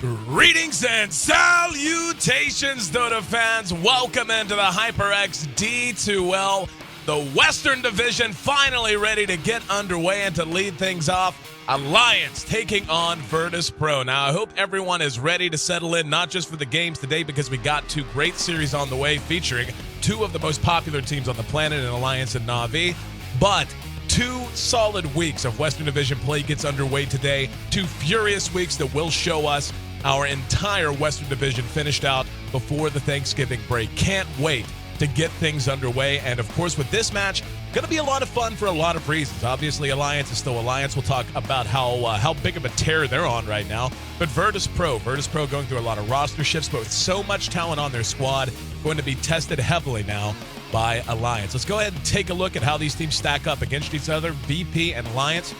Greetings and salutations, Dota fans. Welcome into the HyperX D2L. The Western Division finally ready to get underway, and to lead things off, Alliance taking on Virtus Pro. Now, I hope everyone is ready to settle in, not just for the games today, because we got two great series on the way featuring two of the most popular teams on the planet in Alliance and Na'Vi, but two solid weeks of Western Division play gets underway today. Two furious weeks that will show us our entire Western Division finished out before the Thanksgiving break. Can't wait to get things underway. And of course, with this match, going to be a lot of fun for a lot of reasons. Obviously, Alliance is still Alliance. We'll talk about how big of a tear they're on right now. But Virtus Pro going through a lot of roster shifts, but with so much talent on their squad, going to be tested heavily now by Alliance. Let's go ahead and take a look at how these teams stack up against each other, VP and Alliance.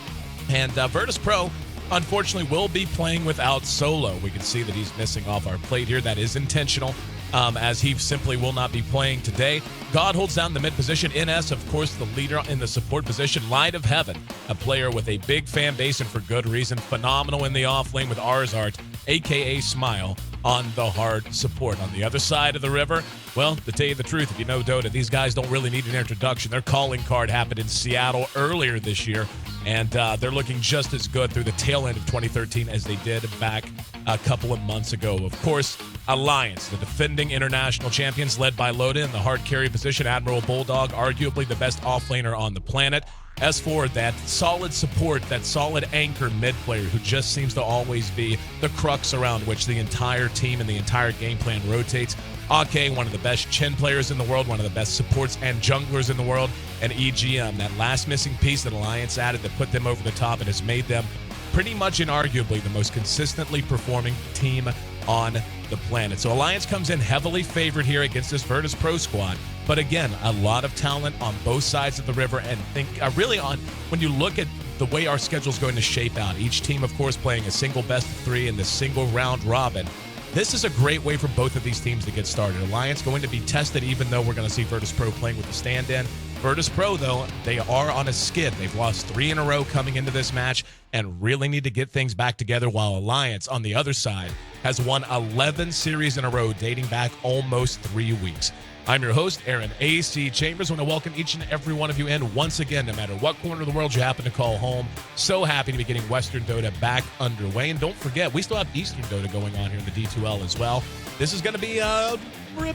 And Virtus Pro, unfortunately, will be playing without Solo. We can see that he's missing off our plate here. That is intentional, as he simply will not be playing today. God holds down the mid position. NS, of course, the leader in the support position. Light of Heaven, a player with a big fan base and for good reason. Phenomenal in the off lane with Arzart, a.k.a. Smile, on the hard support. On the other side of the river, well, to tell you the truth, if you know Dota, these guys don't really need an introduction. Their calling card happened in Seattle earlier this year, and they're looking just as good through the tail end of 2013 as they did back a couple of months ago. Of course, Alliance, the defending international champions, led by Loda in the hard carry position. Admiral Bulldog, arguably the best offlaner on the planet. S4, that solid support, that solid anchor mid player who just seems to always be the crux around which the entire team and the entire game plan rotates. Ake, one of the best Chen players in the world, one of the best supports and junglers in the world. And EGM, that last missing piece that Alliance added that put them over the top and has made them pretty much inarguably the most consistently performing team on the planet. So Alliance comes in heavily favored here against this Virtus Pro squad. But again, a lot of talent on both sides of the river, and think really on when you look at the way our schedule is going to shape out, each team, of course, playing a single best of three in the single round robin. This is a great way for both of these teams to get started. Alliance going to be tested, even though we're going to see Virtus Pro playing with the stand-in. Virtus Pro, though, they are on a skid. They've lost 3 in a row coming into this match and really need to get things back together, while Alliance, on the other side, has won 11 series in a row dating back almost 3 weeks. I'm your host, Aaron A.C. Chambers. I want to welcome each and every one of you in once again, no matter what corner of the world you happen to call home. So happy to be getting Western Dota back underway. And don't forget, we still have Eastern Dota going on here in the D2L as well. This is going to be a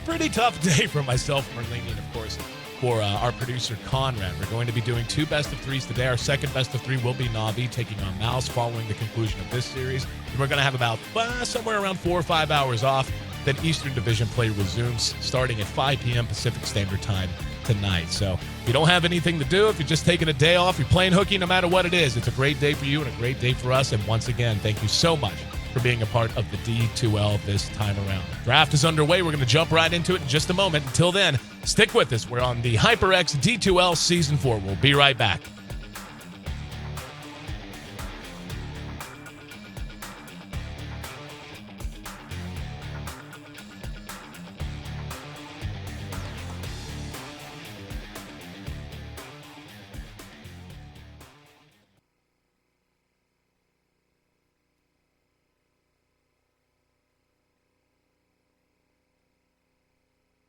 pretty tough day for myself, Marlene, and of course, for our producer, Conrad. We're going to be doing 2 best of 3s today. Our second best of 3 will be Na'Vi taking on Mouse following the conclusion of this series. And we're going to have about somewhere around 4 or 5 hours off. Then Eastern Division play resumes starting at 5 p.m. Pacific Standard Time tonight. So if you don't have anything to do, if you're just taking a day off, you're playing hooky, no matter what it is, it's a great day for you and a great day for us. And once again, thank you so much for being a part of the D2L this time around. Draft is underway. We're going to jump right into it in just a moment. Until then, stick with us. We're on the HyperX D2L Season 4. We'll be right back.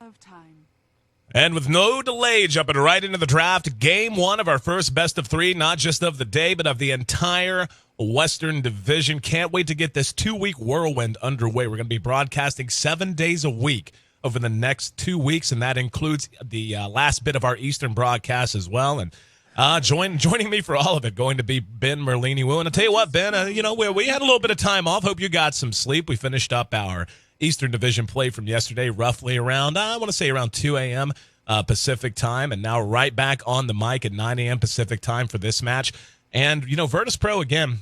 Of time. And with no delay, jumping right into the draft, game 1 of our first best of 3, not just of the day, but of the entire Western Division. Can't wait to get this 2-week whirlwind underway. We're going to be broadcasting 7 days a week over the next 2 weeks, and that includes the last bit of our Eastern broadcast as well. And joining me for all of it, going to be Ben Merlini-Wu. And I'll tell you what, Ben, we had a little bit of time off. Hope you got some sleep. We finished up our Eastern Division play from yesterday, roughly around, around 2 a.m. Pacific time, and now right back on the mic at 9 a.m. Pacific time for this match. And, Virtus Pro, again,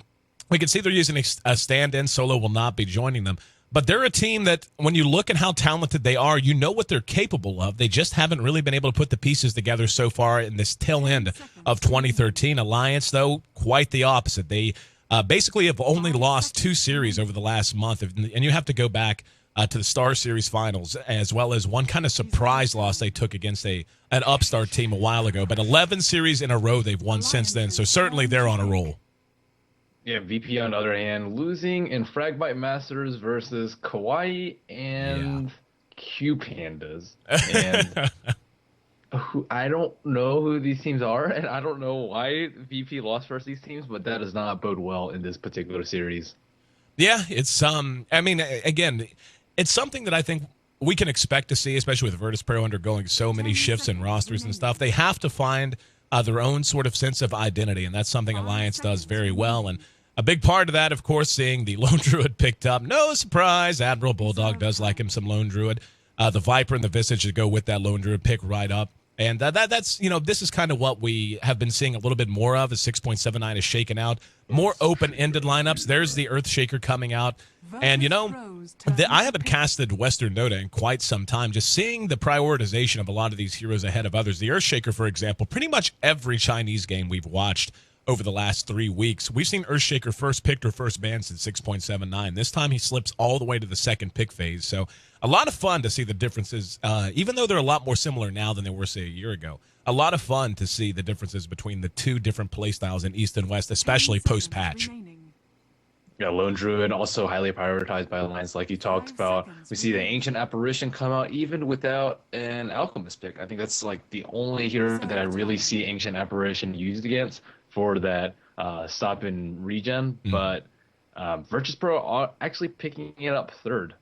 we can see they're using a stand-in. Solo will not be joining them. But they're a team that, when you look at how talented they are, you know what they're capable of. They just haven't really been able to put the pieces together so far in this tail end of 2013. Alliance, though, quite the opposite. They basically have only lost 2 series over the last month, and you have to go back to the Star Series finals, as well as one kind of surprise loss they took against an upstart team a while ago. But 11 series in a row they've won since then, so certainly they're on a roll. Yeah, VP on the other hand, losing in Fragbite Masters versus Kawaii Yeah. and Q Pandas. And I don't know who these teams are, and I don't know why VP lost versus these teams, but that does not bode well in this particular series. Yeah, it's I mean, again, it's something that I think we can expect to see, especially with Virtus Pro undergoing so many 10 shifts in seconds rosters and remaining. stuff. They have to find their own sort of sense of identity, and that's something 5 Alliance does seconds very well. And remaining. a big part of that, of course, seeing the Lone Druid picked up. No surprise, Admiral Bulldog does like him some Lone Druid. The Viper and the Visage to go with that Lone Druid pick right up. And that's, this is kind of what we have been seeing a little bit more of as 6.79 is shaken out. More open-ended lineups. There's the Earthshaker coming out. And, I haven't casted Western Dota in quite some time. Just seeing the prioritization of a lot of these heroes ahead of others. The Earthshaker, for example, pretty much every Chinese game we've watched over the last 3 weeks, we've seen Earthshaker first picked or first banned since 6.79. This time he slips all the way to the second pick phase. So a lot of fun to see the differences, even though they're a lot more similar now than they were, say, a year ago. A lot of fun to see the differences between the two different playstyles in East and West, especially 10 post-patch. seconds remaining. Yeah, Lone Druid also highly prioritized by Alliance, like you talked 5 about. seconds We see the remaining. Ancient Apparition come out even without an Alchemist pick. I think that's like the only hero that I really see Ancient Apparition used against for that stop and regen. But Virtus Pro are actually picking it up third.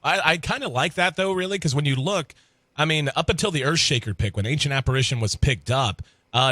I kind of like that, though, really, because when you look, I mean, up until the Earthshaker pick, when Ancient Apparition was picked up,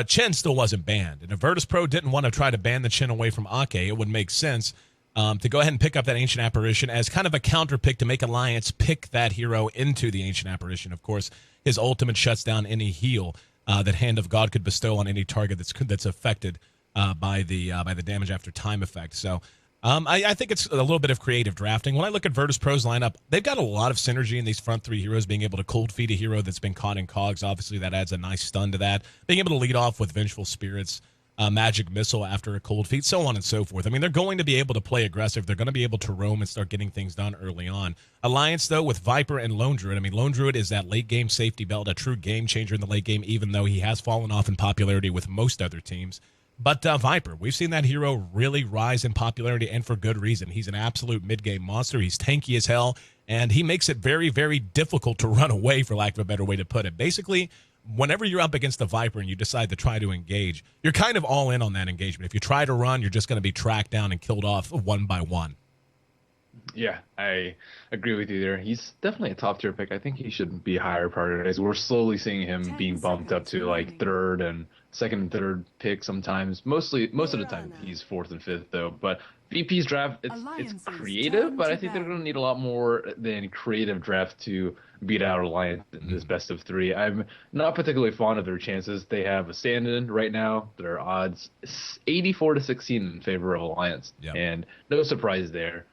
Chen still wasn't banned. And if Virtus Pro didn't want to try to ban the Chen away from Ake, it would make sense to go ahead and pick up that Ancient Apparition as kind of a counter pick to make Alliance pick that hero into the Ancient Apparition. Of course, his ultimate shuts down any heal that Hand of God could bestow on any target that's affected by the damage after time effect. So I think it's a little bit of creative drafting. When I look at Virtus Pro's lineup, they've got a lot of synergy in these front three heroes, being able to cold feed a hero that's been caught in cogs. Obviously, that adds a nice stun to that. Being able to lead off with Vengeful Spirits, Magic Missile after a cold feed, so on and so forth. I mean, they're going to be able to play aggressive. They're going to be able to roam and start getting things done early on. Alliance, though, with Viper and Lone Druid. I mean, Lone Druid is that late-game safety belt, a true game changer in the late game, even though he has fallen off in popularity with most other teams. But Viper, we've seen that hero really rise in popularity, and for good reason. He's an absolute mid-game monster. He's tanky as hell, and he makes it very, very difficult to run away, for lack of a better way to put it. Basically, whenever you're up against a Viper and you decide to try to engage, you're kind of all in on that engagement. If you try to run, you're just going to be tracked down and killed off one by one. Yeah, I agree with you there. He's definitely a top tier pick. I think he should be higher prioritized. We're slowly seeing him 10 being bumped up to like seconds third and second and third pick sometimes. Most of the time he's fourth and fifth though. But VP's draft, it's Alliance's creative, turn but to I think they're bat. going to need a lot more than creative draft to beat out Alliance in this best of three. I'm not particularly fond of their chances. They have a stand-in right now. Their odds 84 to 16 in favor of Alliance, Yep. and no surprise there.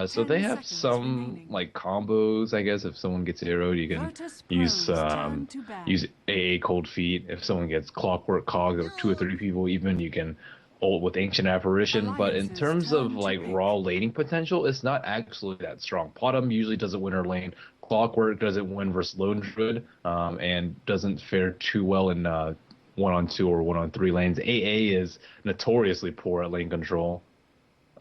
So 10 they have seconds some remaining. like combos, I guess. If someone gets arrowed, you can Virtus use Pro's turn to bat. use AA Cold Feet. If someone gets Clockwork Cogs or 2 or 3 people, even you can ult with Ancient Apparition. But in Alliance's terms of turn to like pick. raw laning potential, it's not actually that strong. Potom usually doesn't win her lane. Clockwork doesn't win versus Lone Druid, and doesn't fare too well in 1-on-2 or 1-on-3 lanes. AA is notoriously poor at lane control.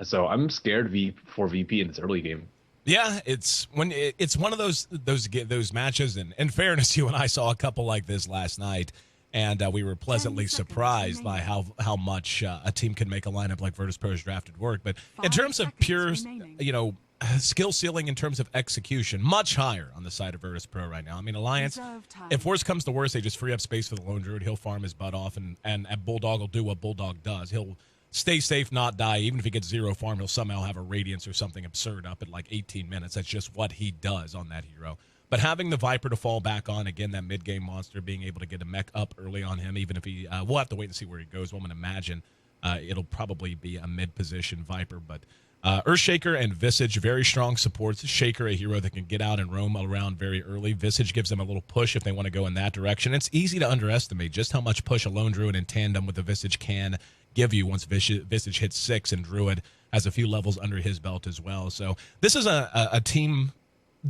So I'm scared for VP in this early game. Yeah, it's one of those matches, and in fairness, you and I saw a couple like this last night, and we were pleasantly 10 seconds surprised by remaining. how much a team can make a lineup like Virtus Pro's drafted work. But in 5 terms of seconds pure, remaining. skill ceiling in terms of execution, much higher on the side of Virtus Pro right now. I mean, Alliance, Reserve time. if worse comes to worse, they just free up space for the Lone Druid. He'll farm his butt off, and Bulldog will do what Bulldog does. He'll stay safe, not die. Even if he gets 0 farm, he'll somehow have a Radiance or something absurd up at like 18 minutes. That's just what he does on that hero. But having the Viper to fall back on, again, that mid-game monster, being able to get a mech up early on him, even if he we'll have to wait and see where he goes. Well, I'm going to imagine it'll probably be a mid-position Viper. But Earthshaker and Visage, very strong supports. Shaker, a hero that can get out and roam around very early. Visage gives them a little push if they want to go in that direction. It's easy to underestimate just how much push a Lone Druid in tandem with the Visage can give you once Visage hits 6, and Druid has a few levels under his belt as well. So this is a team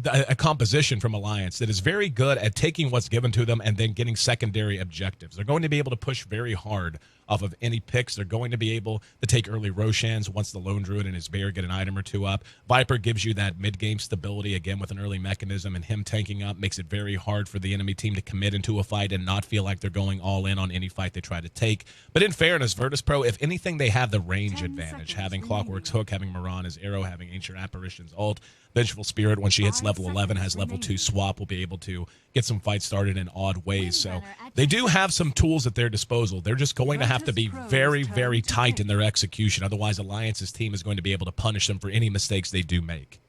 a composition from Alliance that is very good at taking what's given to them and then getting secondary objectives. They're going to be able to push very hard off of any picks. They're going to be able to take early Roshans once the Lone Druid and his Bear get an item or two up. Viper gives you that mid-game stability, again, with an early mechanism, and him tanking up makes it very hard for the enemy team to commit into a fight and not feel like they're going all in on any fight they try to take. But in fairness, Virtus Pro, if anything, they have the range advantage, having Clockwork's Hook, having Moran Arrow, having Ancient Apparition's ult. Vengeful Spirit, when she hits level 11, has level 2 swap, will be able to get some fights started in odd ways. So they do have some tools at their disposal. They're just going to have to be very, very tight in their execution. Otherwise, Alliance's team is going to be able to punish them for any mistakes they do make.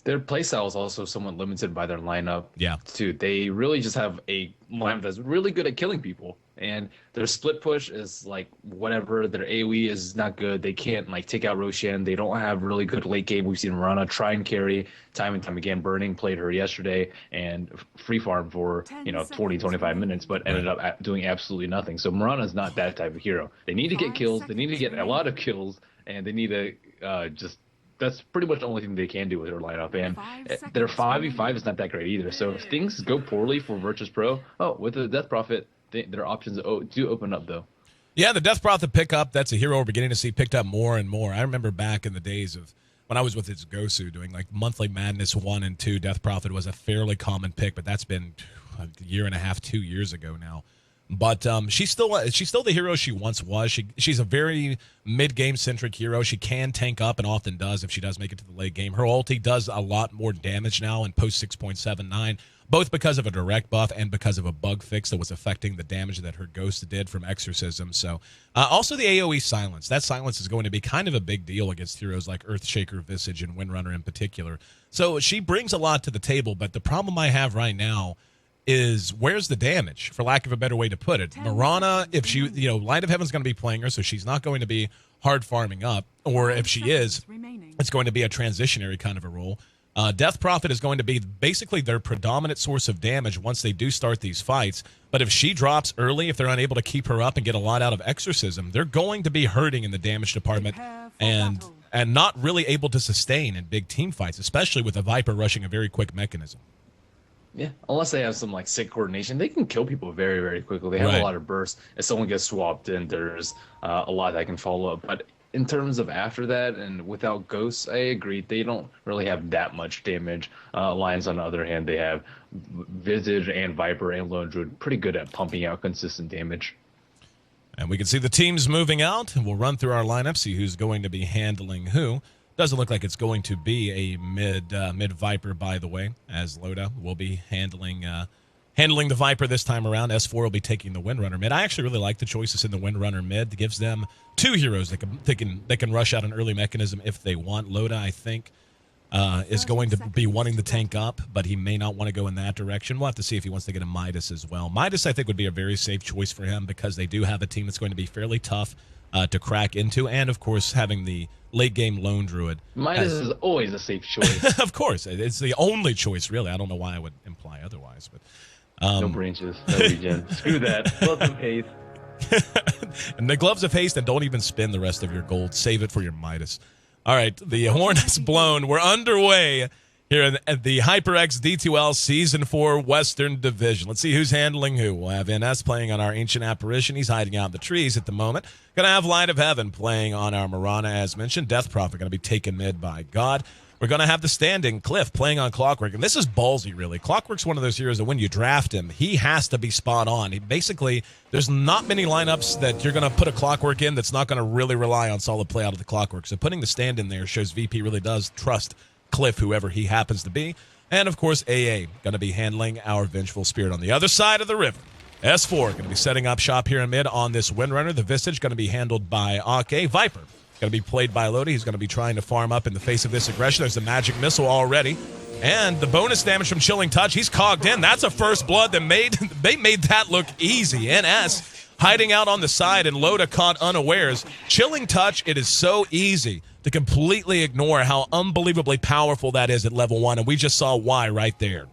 Their playstyle is also somewhat limited by their lineup. Yeah. Too. They really just have a lineup that's really good at killing people. And their split push is like whatever. Their AoE is not good. They can't like take out Roshan. They don't have really good late game. We've seen Mirana try and carry time and time again. Burning played her yesterday and free farm for 20, 25 minutes, but ended up doing absolutely nothing. So Mirana's not that type of hero. They need to get kills. They need to get a lot of kills, and they need to just. That's pretty much the only thing they can do with their lineup. And their 5v5 is not that great either. So if things go poorly for Virtus Pro, with the Death Prophet, their options do open up, though. Yeah, the Death Prophet pickup, that's a hero we're beginning to see picked up more and more. I remember back in the days of when I was with its Gosu doing like Monthly Madness 1 and 2, Death Prophet was a fairly common pick, but that's been a year and a half, 2 years ago now. But she's still the hero she once was. She's a very mid-game centric hero. She can tank up and often does if she does make it to the late game. Her ulti does a lot more damage now in post 6.79, both because of a direct buff and because of a bug fix that was affecting the damage that her ghost did from Exorcism. So also the AoE silence. That silence is going to be kind of a big deal against heroes like Earthshaker, Visage, and Windrunner in particular. So she brings a lot to the table, but the problem I have right now is where's the damage, for lack of a better way to put it. Mirana, if she, Light of Heaven's going to be playing her, so she's not going to be hard farming up, or if she is, it's going to be a transitionary kind of a role. Death Prophet is going to be basically their predominant source of damage once they do start these fights, but if she drops early, if they're unable to keep her up and get a lot out of Exorcism, they're going to be hurting in the damage department and not really able to sustain in big team fights, especially with a Viper rushing a very quick mechanism. Yeah, unless they have some like sick coordination, they can kill people very, very quickly. They have a lot of bursts. If someone gets swapped in, there's a lot that can follow up. But in terms of after that and without ghosts, I agree. They don't really have that much damage. Alliance, on the other hand, they have Visage and Viper and Lone Druid pretty good at pumping out consistent damage. And we can see the teams moving out, and we'll run through our lineup, see who's going to be handling who. Doesn't look like it's going to be a mid Viper, by the way, as Loda will be handling the Viper this time around. S4 will be taking the Windrunner mid. I actually really like the choices in the Windrunner mid. It gives them two heroes that can rush out an early mechanism if they want. Loda, I think, is going to be wanting to tank up, but he may not want to go in that direction. We'll have to see if he wants to get a Midas as well. Midas, I think, would be a very safe choice for him because they do have a team that's going to be fairly tough to crack into, and of course having the late game Lone Druid. Midas is always a safe choice. Of course, it's the only choice really. I don't know why I would imply otherwise, but no branches, no regen. Screw that. Gloves of haste. And the gloves of haste, and don't even spend the rest of your gold. Save it for your Midas. All right, the horn is blown. We're underway here at the HyperX D2L Season 4 Western Division. Let's see who's handling who. We'll have NS playing on our Ancient Apparition. He's hiding out in the trees at the moment. Going to have Light of Heaven playing on our Mirana, as mentioned. Death Prophet going to be taken mid by God. We're going to have the standing Cliff playing on Clockwork. And this is ballsy, really. Clockwork's one of those heroes that when you draft him, he has to be spot on. Basically, there's not many lineups that you're going to put a Clockwork in that's not going to really rely on solid play out of the Clockwork. So putting the stand in there shows VP really does trust Cliff, whoever he happens to be. And, of course, AA going to be handling our Vengeful Spirit on the other side of the river. S4 going to be setting up shop here in mid on this Windrunner. The Visage going to be handled by Ake. Viper going to be played by Lodi. He's going to be trying to farm up in the face of this aggression. There's a magic missile already. And the bonus damage from Chilling Touch, he's cogged in. That's a first blood that they made that look easy. NS hiding out on the side and Loda caught unawares. Chilling Touch, it is so easy to completely ignore how unbelievably powerful that is at level 1, and we just saw why right there.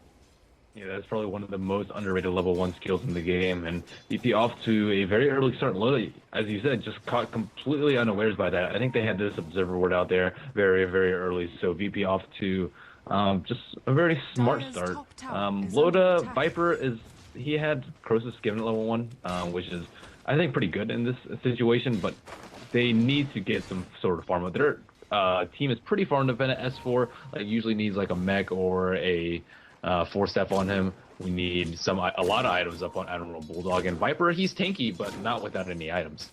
Yeah, that's probably one of the most underrated level 1 skills in the game, and VP off to a very early start. Loda, as you said, just caught completely unawares by that. I think they had this observer ward out there very, very early, so VP off to Just a very smart Dire's start. top tower is under Loda attack. Viper he had Croesus given at level 1, which is I think pretty good in this situation, but they need to get some sort of farm. Their team is pretty farm dependent. S4 usually needs like a mech or a 4-step on him. We need a lot of items up on Admiral Bulldog, and Viper, he's tanky, but not without any items.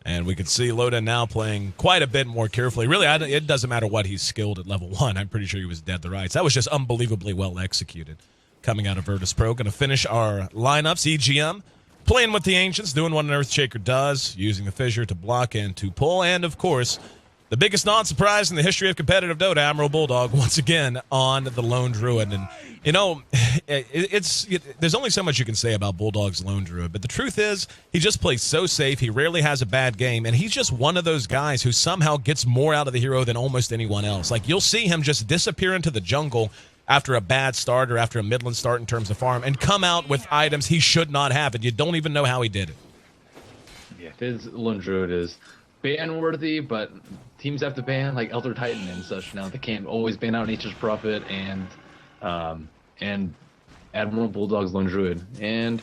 And we can see Loda now playing quite a bit more carefully. Really, it doesn't matter what he's skilled at level 1. I'm pretty sure he was dead to rights. That was just unbelievably well executed coming out of Virtus Pro. Going to finish our lineups. EGM playing with the Ancients, doing what an Earthshaker does, using the Fissure to block and to pull. And, of course, the biggest non-surprise in the history of competitive Dota, Admiral Bulldog, once again on the Lone Druid. And, you know, there's only so much you can say about Bulldog's Lone Druid, but the truth is he just plays so safe. He rarely has a bad game, and he's just one of those guys who somehow gets more out of the hero than almost anyone else. Like, you'll see him just disappear into the jungle after a bad start or after a midland start in terms of farm and come out with items he should not have, and you don't even know how he did it. Yeah, his Lone Druid is ban-worthy, but teams have to ban like Elder Titan and such now. They can't always ban out Nature's Prophet and Admiral Bulldog's Lone Druid. And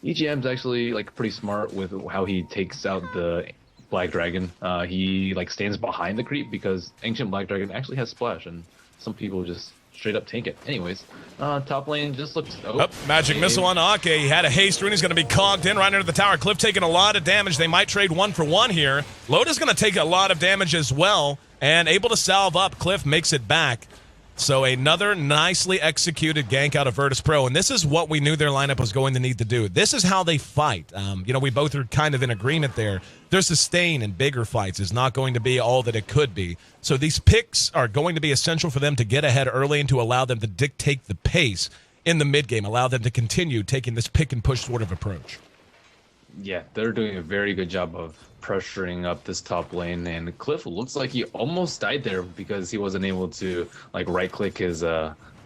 EGM's actually like pretty smart with how he takes out the Black Dragon. He like stands behind the creep because Ancient Black Dragon actually has splash, and some people just straight up tank it. Anyways, top lane just looks... Magic Missile on Ake. He had a haste rune. He's going to be cogged in right under the tower. Cliff taking a lot of damage. They might trade 1 for 1 here. Loda's going to take a lot of damage as well, and able to salve up. Cliff makes it back. So another nicely executed gank out of Virtus Pro, and this is what we knew their lineup was going to need to do. This is how they fight. You know, we both are kind of in agreement there. Their sustain in bigger fights is not going to be all that it could be. So these picks are going to be essential for them to get ahead early and to allow them to dictate the pace in the mid game, allow them to continue taking this pick and push sort of approach. Yeah, they're doing a very good job of pressuring up this top lane, and Cliff looks like he almost died there because he wasn't able to like right click his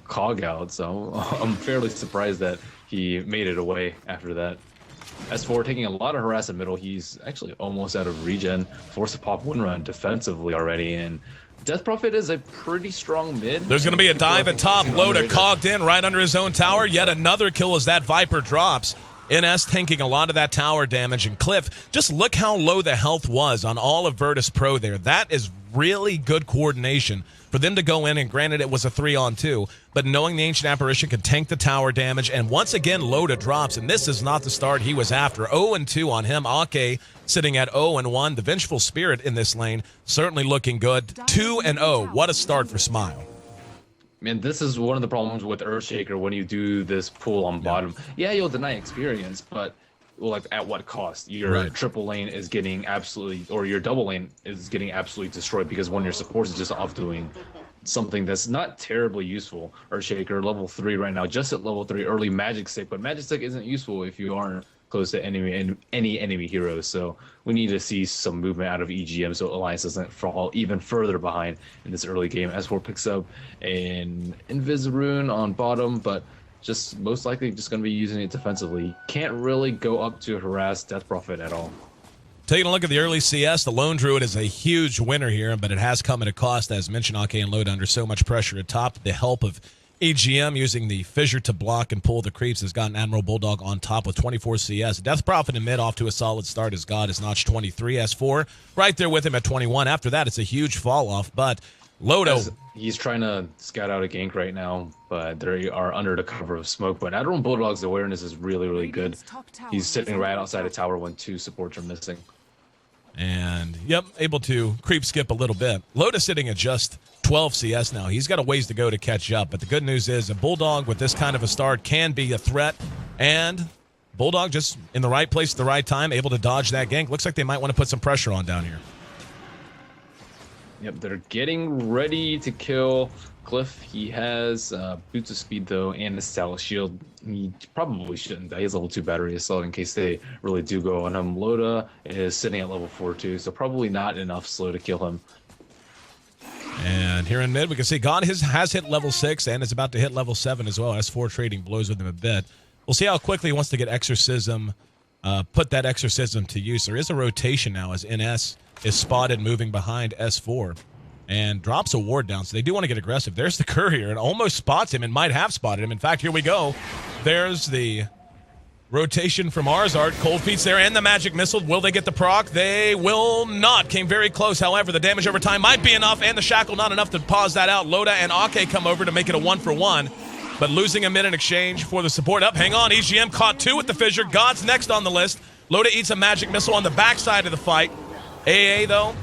cog out. So I'm fairly surprised that he made it away after that. S4 taking a lot of harass in middle. He's actually almost out of regen, forced to pop one run defensively already, and Death Prophet is a pretty strong mid. There's going to be a dive at top. Loda cogged in right under his own tower. Yet another kill as that Viper drops. NS tanking a lot of that tower damage, and Cliff, just look how low the health was on all of Virtus Pro there. That is really good coordination for them to go in, and granted it was a 3-on-2, but knowing the Ancient Apparition could tank the tower damage, and once again Loda drops, and this is not the start he was after. 0-2 on him. Ake sitting at 0-1. The Vengeful Spirit in this lane certainly looking good. 2-0. What a start for Smile. Man, this is one of the problems with Earthshaker when you do this pull on bottom. Yeah, you'll deny experience, but like at what cost? Your triple lane is getting absolutely, or your double lane is getting absolutely destroyed because one of your supports is just off doing something that's not terribly useful. Earthshaker level 3 right now, just at level 3, early Magic Stick, but Magic Stick isn't useful if you aren't close to any enemy heroes. So we need to see some movement out of EGM so Alliance doesn't fall even further behind in this early game. S4 picks up an Invis Rune on bottom, but just most likely just going to be using it defensively. Can't really go up to harass Death Prophet at all. Taking a look at the early CS, the Lone Druid is a huge winner here, but it has come at a cost, as mentioned. Ake and Loda under so much pressure at top. The help of EGM using the Fissure to block and pull the creeps has gotten Admiral Bulldog on top with 24 CS. Death Prophet in mid off to a solid start as God has notched 23. S4 right there with him at 21. After that, it's a huge fall off, but Loda... He's trying to scout out a gank right now, but they are under the cover of smoke. But Admiral Bulldog's awareness is really, really good. He's sitting right outside a tower when 2 supports are missing. And, yep, able to creep skip a little bit. Loda sitting at just 12 CS now. He's got a ways to go to catch up. But the good news is a Bulldog with this kind of a start can be a threat. And Bulldog just in the right place at the right time, able to dodge that gank. Looks like they might want to put some pressure on down here. Yep, they're getting ready to kill Cliff. He has Boots of Speed, though, and a Style Shield. He probably shouldn't die. He has level 2 battery assault in case they really do go on him. Loda is sitting at level 4, too, so probably not enough slow to kill him. And here in mid, we can see God has hit level 6 and is about to hit level 7 as well. S4 trading blows with him a bit. We'll see how quickly he wants to get Exorcism, put that Exorcism to use. There is a rotation now as NS is spotted moving behind S4. and drops a ward down. So they do want to get aggressive. There's the courier and almost spots him and might have spotted him. In fact, here we go. There's the rotation from Arzard. Cold Feet's there and the magic missile. Will they get the proc? They will not. Came very close. However, the damage over time might be enough, and the shackle not enough to pause that out. Loda and Ake come over to make it a 1-for-1, but losing a mid in exchange for the support up. Hang on, EGM caught 2 with the fissure. God's next on the list. Loda eats a magic missile on the backside of the fight. AA, though,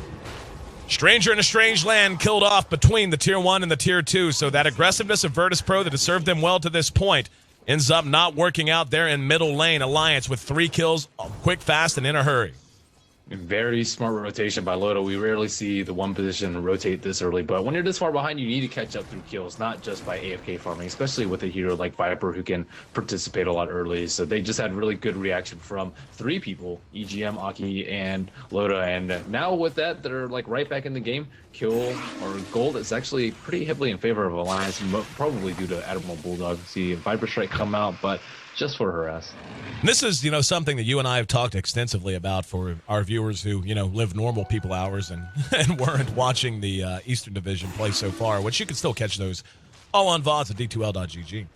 stranger in a strange land, killed off between the Tier 1 and the Tier 2, so that aggressiveness of Virtus Pro that has served them well to this point ends up not working out there in middle lane. Alliance with 3 kills, quick, fast, and in a hurry. Very smart rotation by Loda. We rarely see the one position rotate this early, but when you're this far behind, you need to catch up through kills, not just by AFK farming, especially with a hero like Viper who can participate a lot early. So they just had really good reaction from 3 people, EGM, Aki, and Loda. And now with that, they're like right back in the game. Kill or gold is actually pretty heavily in favor of Alliance, probably due to Admiral Bulldog. See Viper Strike come out, but just for harass. This is, something that you and I have talked extensively about for our viewers who, live normal people hours and, and weren't watching the Eastern Division play so far, which you can still catch those all on VODs at d2l.gg.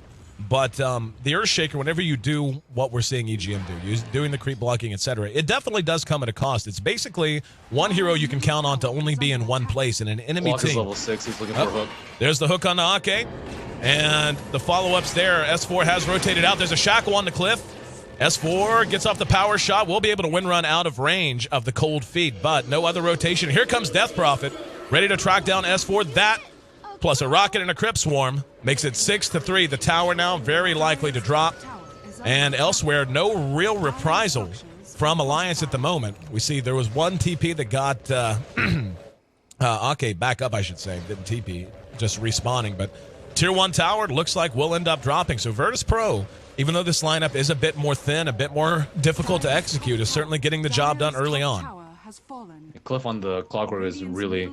But the Earthshaker, whenever you do what we're seeing EGM do, doing the creep blocking, etc., it definitely does come at a cost. It's basically one hero you can count on to only be in one place in an enemy Block team. is level 6. He's looking for a hook. There's the hook on the Ake. And the follow-ups there. S4 has rotated out. There's a shackle on the cliff. S4 gets off the power shot. We'll be able to win run out of range of the Cold Feet, but no other rotation. Here comes Death Prophet, ready to track down S4. That, plus a rocket and a Crypt Swarm, makes it 6-3. The tower now very likely to drop. And elsewhere, no real reprisal from Alliance at the moment. We see there was one TP that got Ake back up, I should say. Didn't TP, just respawning, but Tier 1 tower looks like we'll end up dropping. So Virtus Pro, even though this lineup is a bit more thin, a bit more difficult to execute, is certainly getting the job done early on. Cliff on the Clockwork is really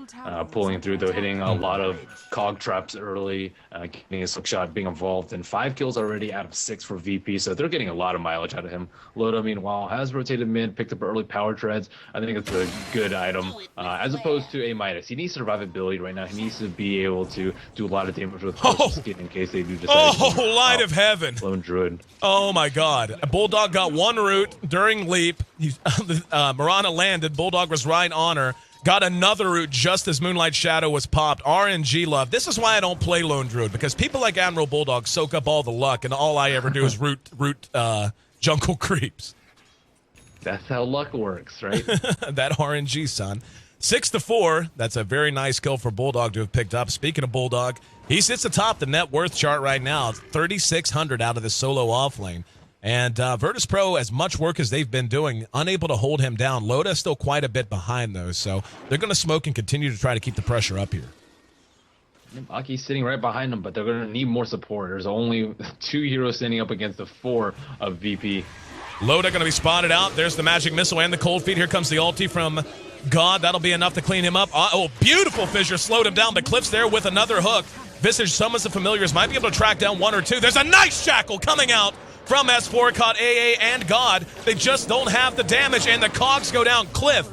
pulling through, though, hitting a lot of cog traps early, getting his hook shot, being involved, and 5 kills already out of 6 for VP, so they're getting a lot of mileage out of him. Loda, meanwhile, has rotated mid, picked up early power treads. I think it's a good item, as opposed to a Midas. He needs survivability right now. He needs to be able to do a lot of damage with skin in case they do decide to light of heaven. Lone Druid. Oh, my God. Bulldog got 1 root during leap. Mirana landed. Bulldog was right on her. Got another root just as Moonlight Shadow was popped. RNG love. This is why I don't play Lone Druid, because people like Admiral Bulldog soak up all the luck, and all I ever do is root jungle creeps. That's how luck works, right? That RNG, son. 6-4. That's a very nice kill for Bulldog to have picked up. Speaking of Bulldog, he sits atop the net worth chart right now. It's 3,600 out of the solo off lane. And Virtus Pro, as much work as they've been doing, unable to hold him down. Loda still quite a bit behind those, so they're going to smoke and continue to try to keep the pressure up here. Aki's sitting right behind him, but they're going to need more support. There's only 2 heroes standing up against the 4 of VP. Loda going to be spotted out. There's the magic missile and the cold feet. Here comes the ulti from God. That'll be enough to clean him up. Oh, beautiful fissure. Slowed him down. The Cliff's there with another hook. Visage summons the familiars. Might be able to track down 1 or 2. There's a nice shackle coming out from S4, caught AA and God. They just don't have the damage, and the cogs go down. Cliff,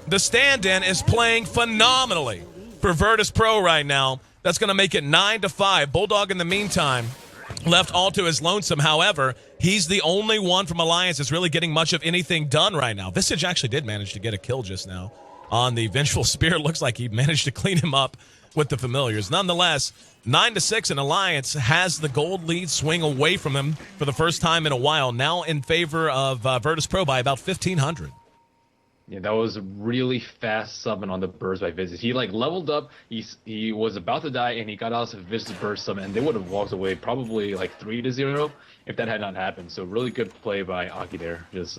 the stand-in, is playing phenomenally for Virtus Pro right now. That's going to make it 9-5. Bulldog, in the meantime, left all to his lonesome. However, he's the only one from Alliance that's really getting much of anything done right now. Visage actually did manage to get a kill just now on the Vengeful Spirit. Looks like he managed to clean him up with the familiars. Nonetheless, 9-6, and Alliance has the gold lead swing away from him for the first time in a while, now in favor of Virtus Pro by about 1,500. Yeah, that was really fast summon on the burst by Visage. He leveled up. He was about to die, and he got out of Visage burst summon, and they would have walked away probably 3-0 if that had not happened. So really good play by Aki there, just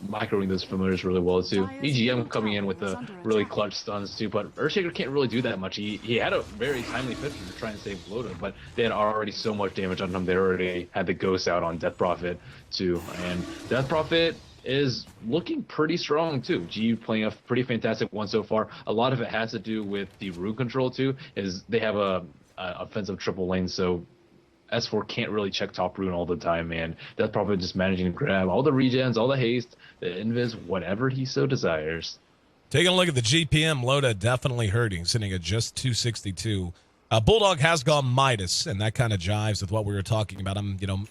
microing those familiars really well too. EGM coming in with the really clutch stuns too, but Earthshaker can't really do that much. He had a very timely fishing to try and save Loda, but they had already so much damage on him. They already had the ghost out on Death Prophet too, and Death Prophet is looking pretty strong too. G playing a pretty fantastic one so far. A lot of it has to do with the rune control too, is they have a offensive triple lane, so S4 can't really check top rune all the time, and that's probably just managing to grab all the regens, all the haste, the invis, whatever he so desires. Taking a look at the GPM, Loda definitely hurting, sitting at just 262. Bulldog has gone Midas, and that kind of jives with what we were talking about.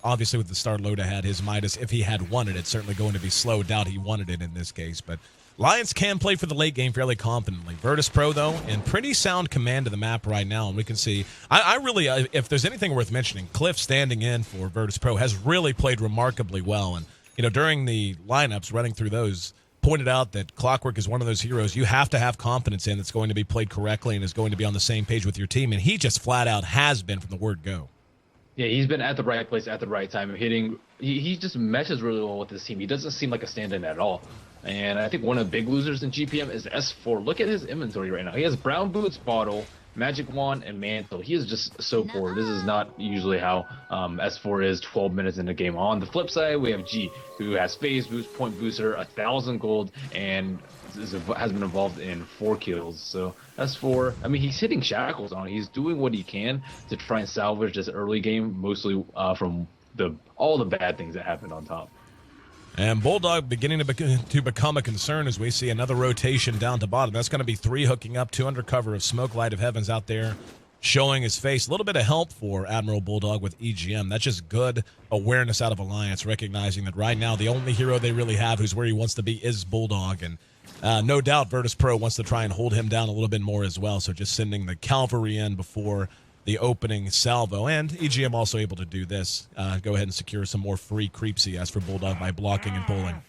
Obviously with the start Loda had his Midas, if he had wanted it, certainly going to be slow. Doubt he wanted it in this case, but Lions can play for the late game fairly confidently. Virtus Pro, though, in pretty sound command of the map right now, and we can see, I really, if there's anything worth mentioning, Cliff standing in for Virtus Pro has really played remarkably well, and, during the lineups, running through those, pointed out that Clockwork is one of those heroes you have to have confidence in that's going to be played correctly and is going to be on the same page with your team, and he just flat out has been from the word go. Yeah, he's been at the right place at the right time, hitting. He just meshes really well with his team. He doesn't seem like a stand-in at all. And I think one of the big losers in GPM is S4. Look at his inventory right now. He has Brown Boots, Bottle, Magic Wand, and Mantle. He is just so poor. This is not usually how S4 is 12 minutes in the game. On the flip side, we have G, who has Phase Boost, Point Booster, 1,000 gold, and has been involved in 4 kills. So S4, I mean, he's hitting shackles on it. He's doing what he can to try and salvage this early game, mostly from all the bad things that happened on top. And Bulldog beginning to become a concern as we see another rotation down to bottom. That's going to be 3 hooking up, 2 under cover of smoke. Light of Heavens out there showing his face. A little bit of help for Admiral Bulldog with EGM. That's just good awareness out of Alliance, recognizing that right now the only hero they really have who's where he wants to be is Bulldog. And no doubt Virtus Pro wants to try and hold him down a little bit more as well. So just sending the cavalry in before the opening salvo, and EGM also able to do this. Go ahead and secure some more free creeps he has for Bulldog by blocking and pulling.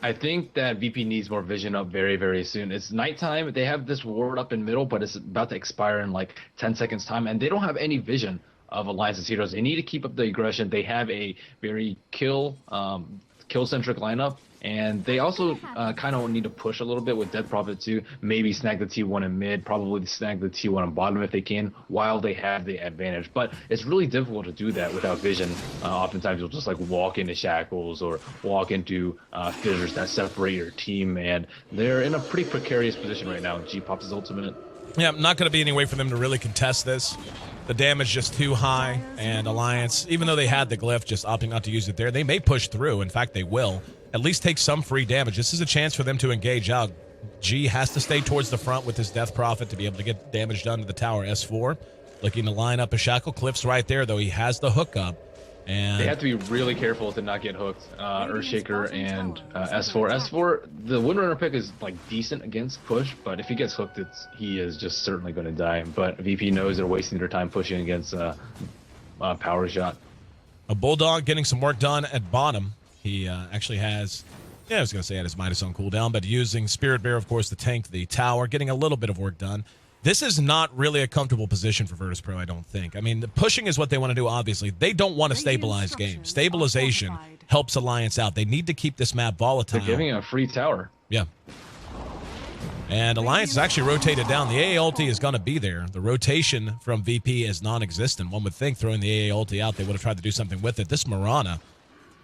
I think that VP needs more vision up very, very soon. It's nighttime. They have this ward up in middle, but it's about to expire in like 10 seconds time, and they don't have any vision of Alliance's heroes. They need to keep up the aggression. They have a very kill-centric lineup, and they also kind of need to push a little bit with Death Prophet too. Maybe snag the T1 in mid, probably snag the T1 on bottom if they can, while they have the advantage. But it's really difficult to do that without vision. Oftentimes you'll just like walk into shackles or walk into fissures that separate your team, and they're in a pretty precarious position right now. G pops his ultimate. Yeah, not going to be any way for them to really contest this. The damage just too high, and Alliance, even though they had the glyph, just opting not to use it there. They may push through. In fact, they will. At least take some free damage. This is a chance for them to engage out. G has to stay towards the front with his Death Prophet to be able to get damage done to the tower. S4 looking to line up a shackle. Cliff's right there, though. He has the hookup. And they have to be really careful to not get hooked. Earthshaker and S4. S4, the Windrunner pick is like decent against push, but if he gets hooked, he is just certainly going to die. But VP knows they're wasting their time pushing against Power Shot. A Bulldog getting some work done at bottom. He actually has, I was going to say had his Midas on cooldown, but using Spirit Bear, of course, to tank the tower, getting a little bit of work done. This is not really a comfortable position for Virtus Pro, I don't think. I mean, the pushing is what they want to do, obviously. They don't want to stabilize games. Stabilization helps Alliance out. They need to keep this map volatile. They're giving a free tower. Yeah. And Alliance is actually rotated down. The AA ulti is going to be there. The rotation from VP is non-existent. One would think throwing the AA ulti out, they would have tried to do something with it. This Mirana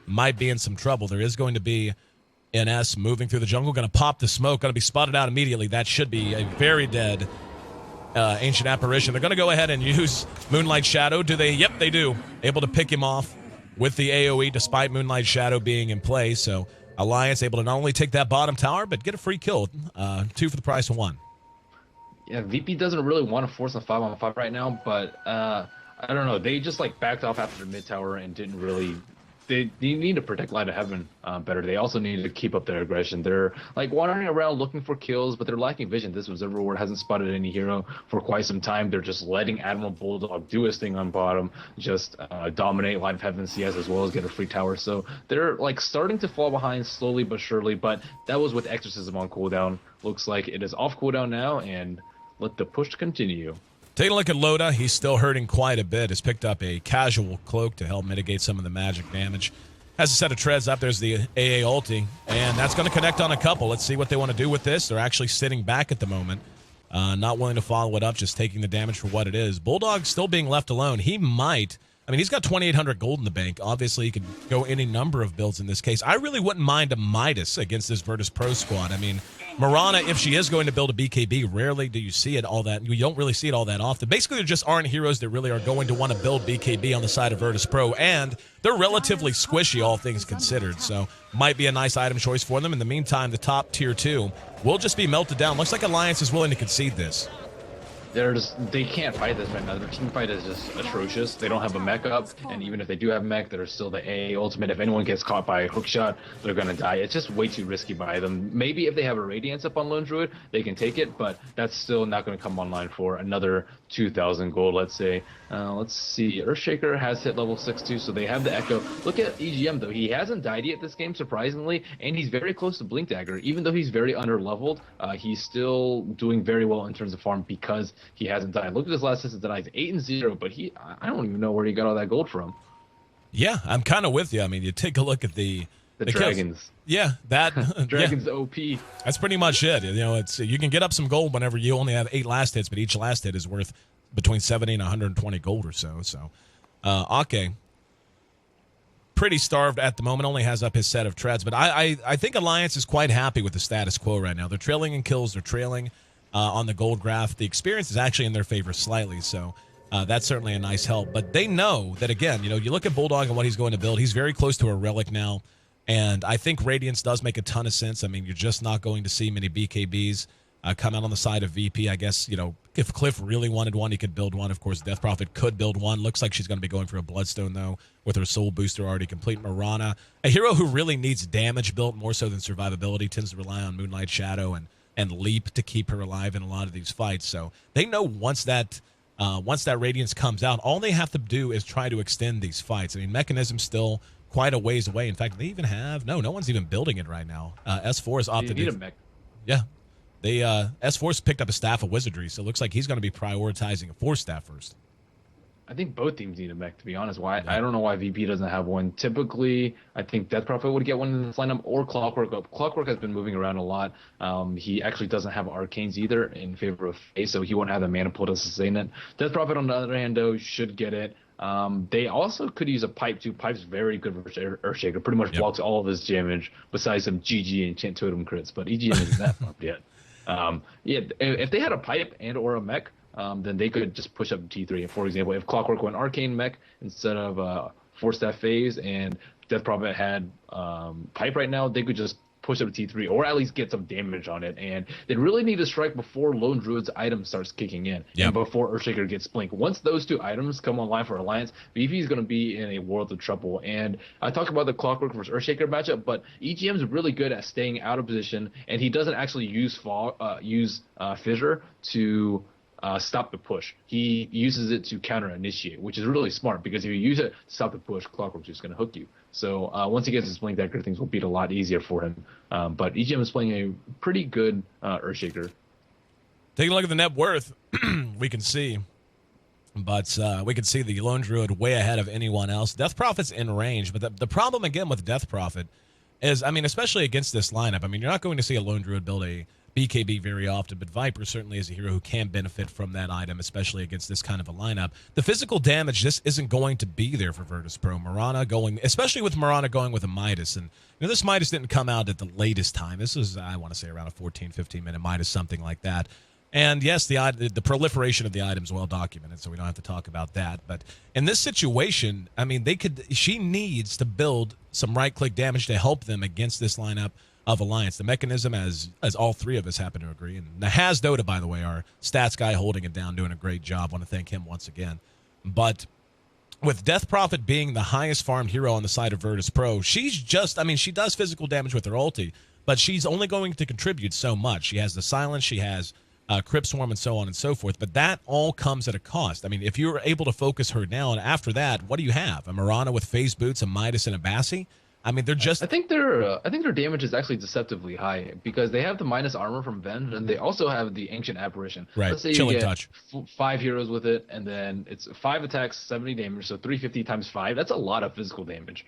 might be in some trouble. There is going to be NS moving through the jungle, going to pop the smoke, going to be spotted out immediately. That should be a very dead Ancient Apparition. They're going to go ahead and use Moonlight Shadow. Do they? Yep, they do. Able to pick him off with the AoE despite Moonlight Shadow being in play. So Alliance able to not only take that bottom tower, but get a free kill. 2 for the price of 1. Yeah, VP doesn't really want to force a 5-on-5 right now, but I don't know. They just like backed off after the mid tower and didn't really. They need to protect Light of Heaven better. They also need to keep up their aggression. They're like wandering around looking for kills, but they're lacking vision. This Observer Ward hasn't spotted any hero for quite some time. They're just letting Admiral Bulldog do his thing on bottom, just dominate Light of Heaven CS as well as get a free tower. So they're like starting to fall behind slowly but surely, but that was with Exorcism on cooldown. Looks like it is off cooldown now, and let the push continue. Taking a look at Loda, he's still hurting quite a bit. Has picked up a casual cloak to help mitigate some of the magic damage. Has a set of treads up. There's the AA ulti, and that's going to connect on a couple. Let's see what they want to do with this. They're actually sitting back at the moment, not willing to follow it up, just taking the damage for what it is. Bulldog still being left alone. He might. I mean, he's got 2,800 gold in the bank. Obviously, he could go any number of builds in this case. I really wouldn't mind a Midas against this Virtus Pro squad. I mean, Marana, if she is going to build a BKB, rarely do you see it all that. You don't really see it all that often. Basically, there just aren't heroes that really are going to want to build BKB on the side of Virtus Pro, and they're relatively squishy, all things considered. So, might be a nice item choice for them. In the meantime, the top tier 2 will just be melted down. Looks like Alliance is willing to concede this. They can't fight this right now. Their team fight is just atrocious. They don't have a mech up, and even if they do have mech, they're still the A ultimate. If anyone gets caught by a hookshot, they're gonna die. It's just way too risky by them. Maybe if they have a Radiance up on Lone Druid, they can take it, but that's still not gonna come online for another 2,000 gold, let's say. Let's see. Earthshaker has hit level 6 too, so they have the Echo. Look at EGM though. He hasn't died yet this game, surprisingly, and he's very close to Blink Dagger. Even though he's very under-leveled, he's still doing very well in terms of farm because he hasn't died. Look at his last assist tonight. He's 8-0, but I don't even know where he got all that gold from. Yeah, I'm kind of with you. I mean, you take a look at the dragons. Kills. Yeah, that dragons yeah. OP. That's pretty much it. You know, it's you can get up some gold whenever you only have 8 last hits, but each last hit is worth between 70 and 120 gold or so. So, Ake, pretty starved at the moment. Only has up his set of treads, but I think Alliance is quite happy with the status quo right now. They're trailing in kills. They're trailing on the gold graph. The experience is actually in their favor slightly, so that's certainly a nice help. But they know that, again, you know, you look at Bulldog and what he's going to build. He's very close to a relic now, and I think Radiance does make a ton of sense. I mean, you're just not going to see many BKBs come out on the side of VP. I guess, you know, if Cliff really wanted one, he could build one. Of course, Death Prophet could build one. Looks like she's going to be going for a Bloodstone, though, with her Soul Booster already complete. Marana, a hero who really needs damage built more so than survivability, tends to rely on Moonlight Shadow and Leap to keep her alive in a lot of these fights. So they know once that Radiance comes out, all they have to do is try to extend these fights. I mean, Mechanism's still quite a ways away. In fact, they even have no one's even building it right now. S4 is opted. You need a mech. Yeah, they S4's picked up a Staff of Wizardry, so it looks like he's going to be prioritizing a 4-staff first. I think both teams need a mech, to be honest. Why? I don't know why VP doesn't have one. Typically, I think Death Prophet would get one in this lineup, or Clockwork. Clockwork has been moving around a lot. He actually doesn't have Arcanes either in favor of Faye, so he won't have the mana pool to sustain it. Death Prophet, on the other hand, though, should get it. They also could use a Pipe, too. Pipe's very good versus Earthshaker. Pretty much blocks all of his damage, besides some GG and Chant Totem crits, but EGM isn't that pumped yet. Yeah, if they had a Pipe and or a mech, then they could just push up to T3. For example, if Clockwork went Arcane mech instead of 4-staff phase, and Death Prophet had Pipe right now, they could just push up to T3, or at least get some damage on it. And they really need to strike before Lone Druid's item starts kicking in, and before Earthshaker gets Blink. Once those two items come online for Alliance, VP is going to be in a world of trouble. And I talked about the Clockwork versus Earthshaker matchup, but EGM is really good at staying out of position, and he doesn't actually use Fissure to stop the push. He uses it to counter initiate, which is really smart, because if you use it to stop the push, Clockwork's just going to hook you. So once he gets his Blink Dagger, things will be a lot easier for him. But EGM is playing a pretty good Earthshaker. Taking a look at the net worth, we can see. But we can see the Lone Druid way ahead of anyone else. Death Prophet's in range, but the problem, again, with Death Prophet is, I mean, especially against this lineup, I mean, you're not going to see a Lone Druid build a BKB very often, but Viper certainly is a hero who can benefit from that item, especially against this kind of a lineup. The physical damage just isn't going to be there for Virtus Pro. Marana going, especially with Marana going with a Midas, and you know, this Midas didn't come out at the latest time. This was, I want to say, around a 14, 15-minute Midas, something like that. And yes, the proliferation of the item's well documented, so we don't have to talk about that. But in this situation, I mean, she needs to build some right-click damage to help them against this lineup of Alliance. The Mechanism, as all three of us happen to agree, and Nahaz Dota, by the way, our stats guy holding it down, doing a great job. Want to thank him once again. But with Death Prophet being the highest farmed hero on the side of Virtus Pro, she's just, I mean, she does physical damage with her ulti, but she's only going to contribute so much. She has the silence, she has Crypt Swarm, and so on and so forth, but that all comes at a cost. I mean, if you're able to focus her down, after that, what do you have? A Marana with phase boots, a Midas, and a Bassi? I mean, they're just. I think their damage is actually deceptively high, because they have the minus armor from Venge, and they also have the Ancient Apparition. Right. Let's say Chilling you get Touch. 5 heroes with it, and then it's 5 attacks, 70 damage, so 350 times 5. That's a lot of physical damage.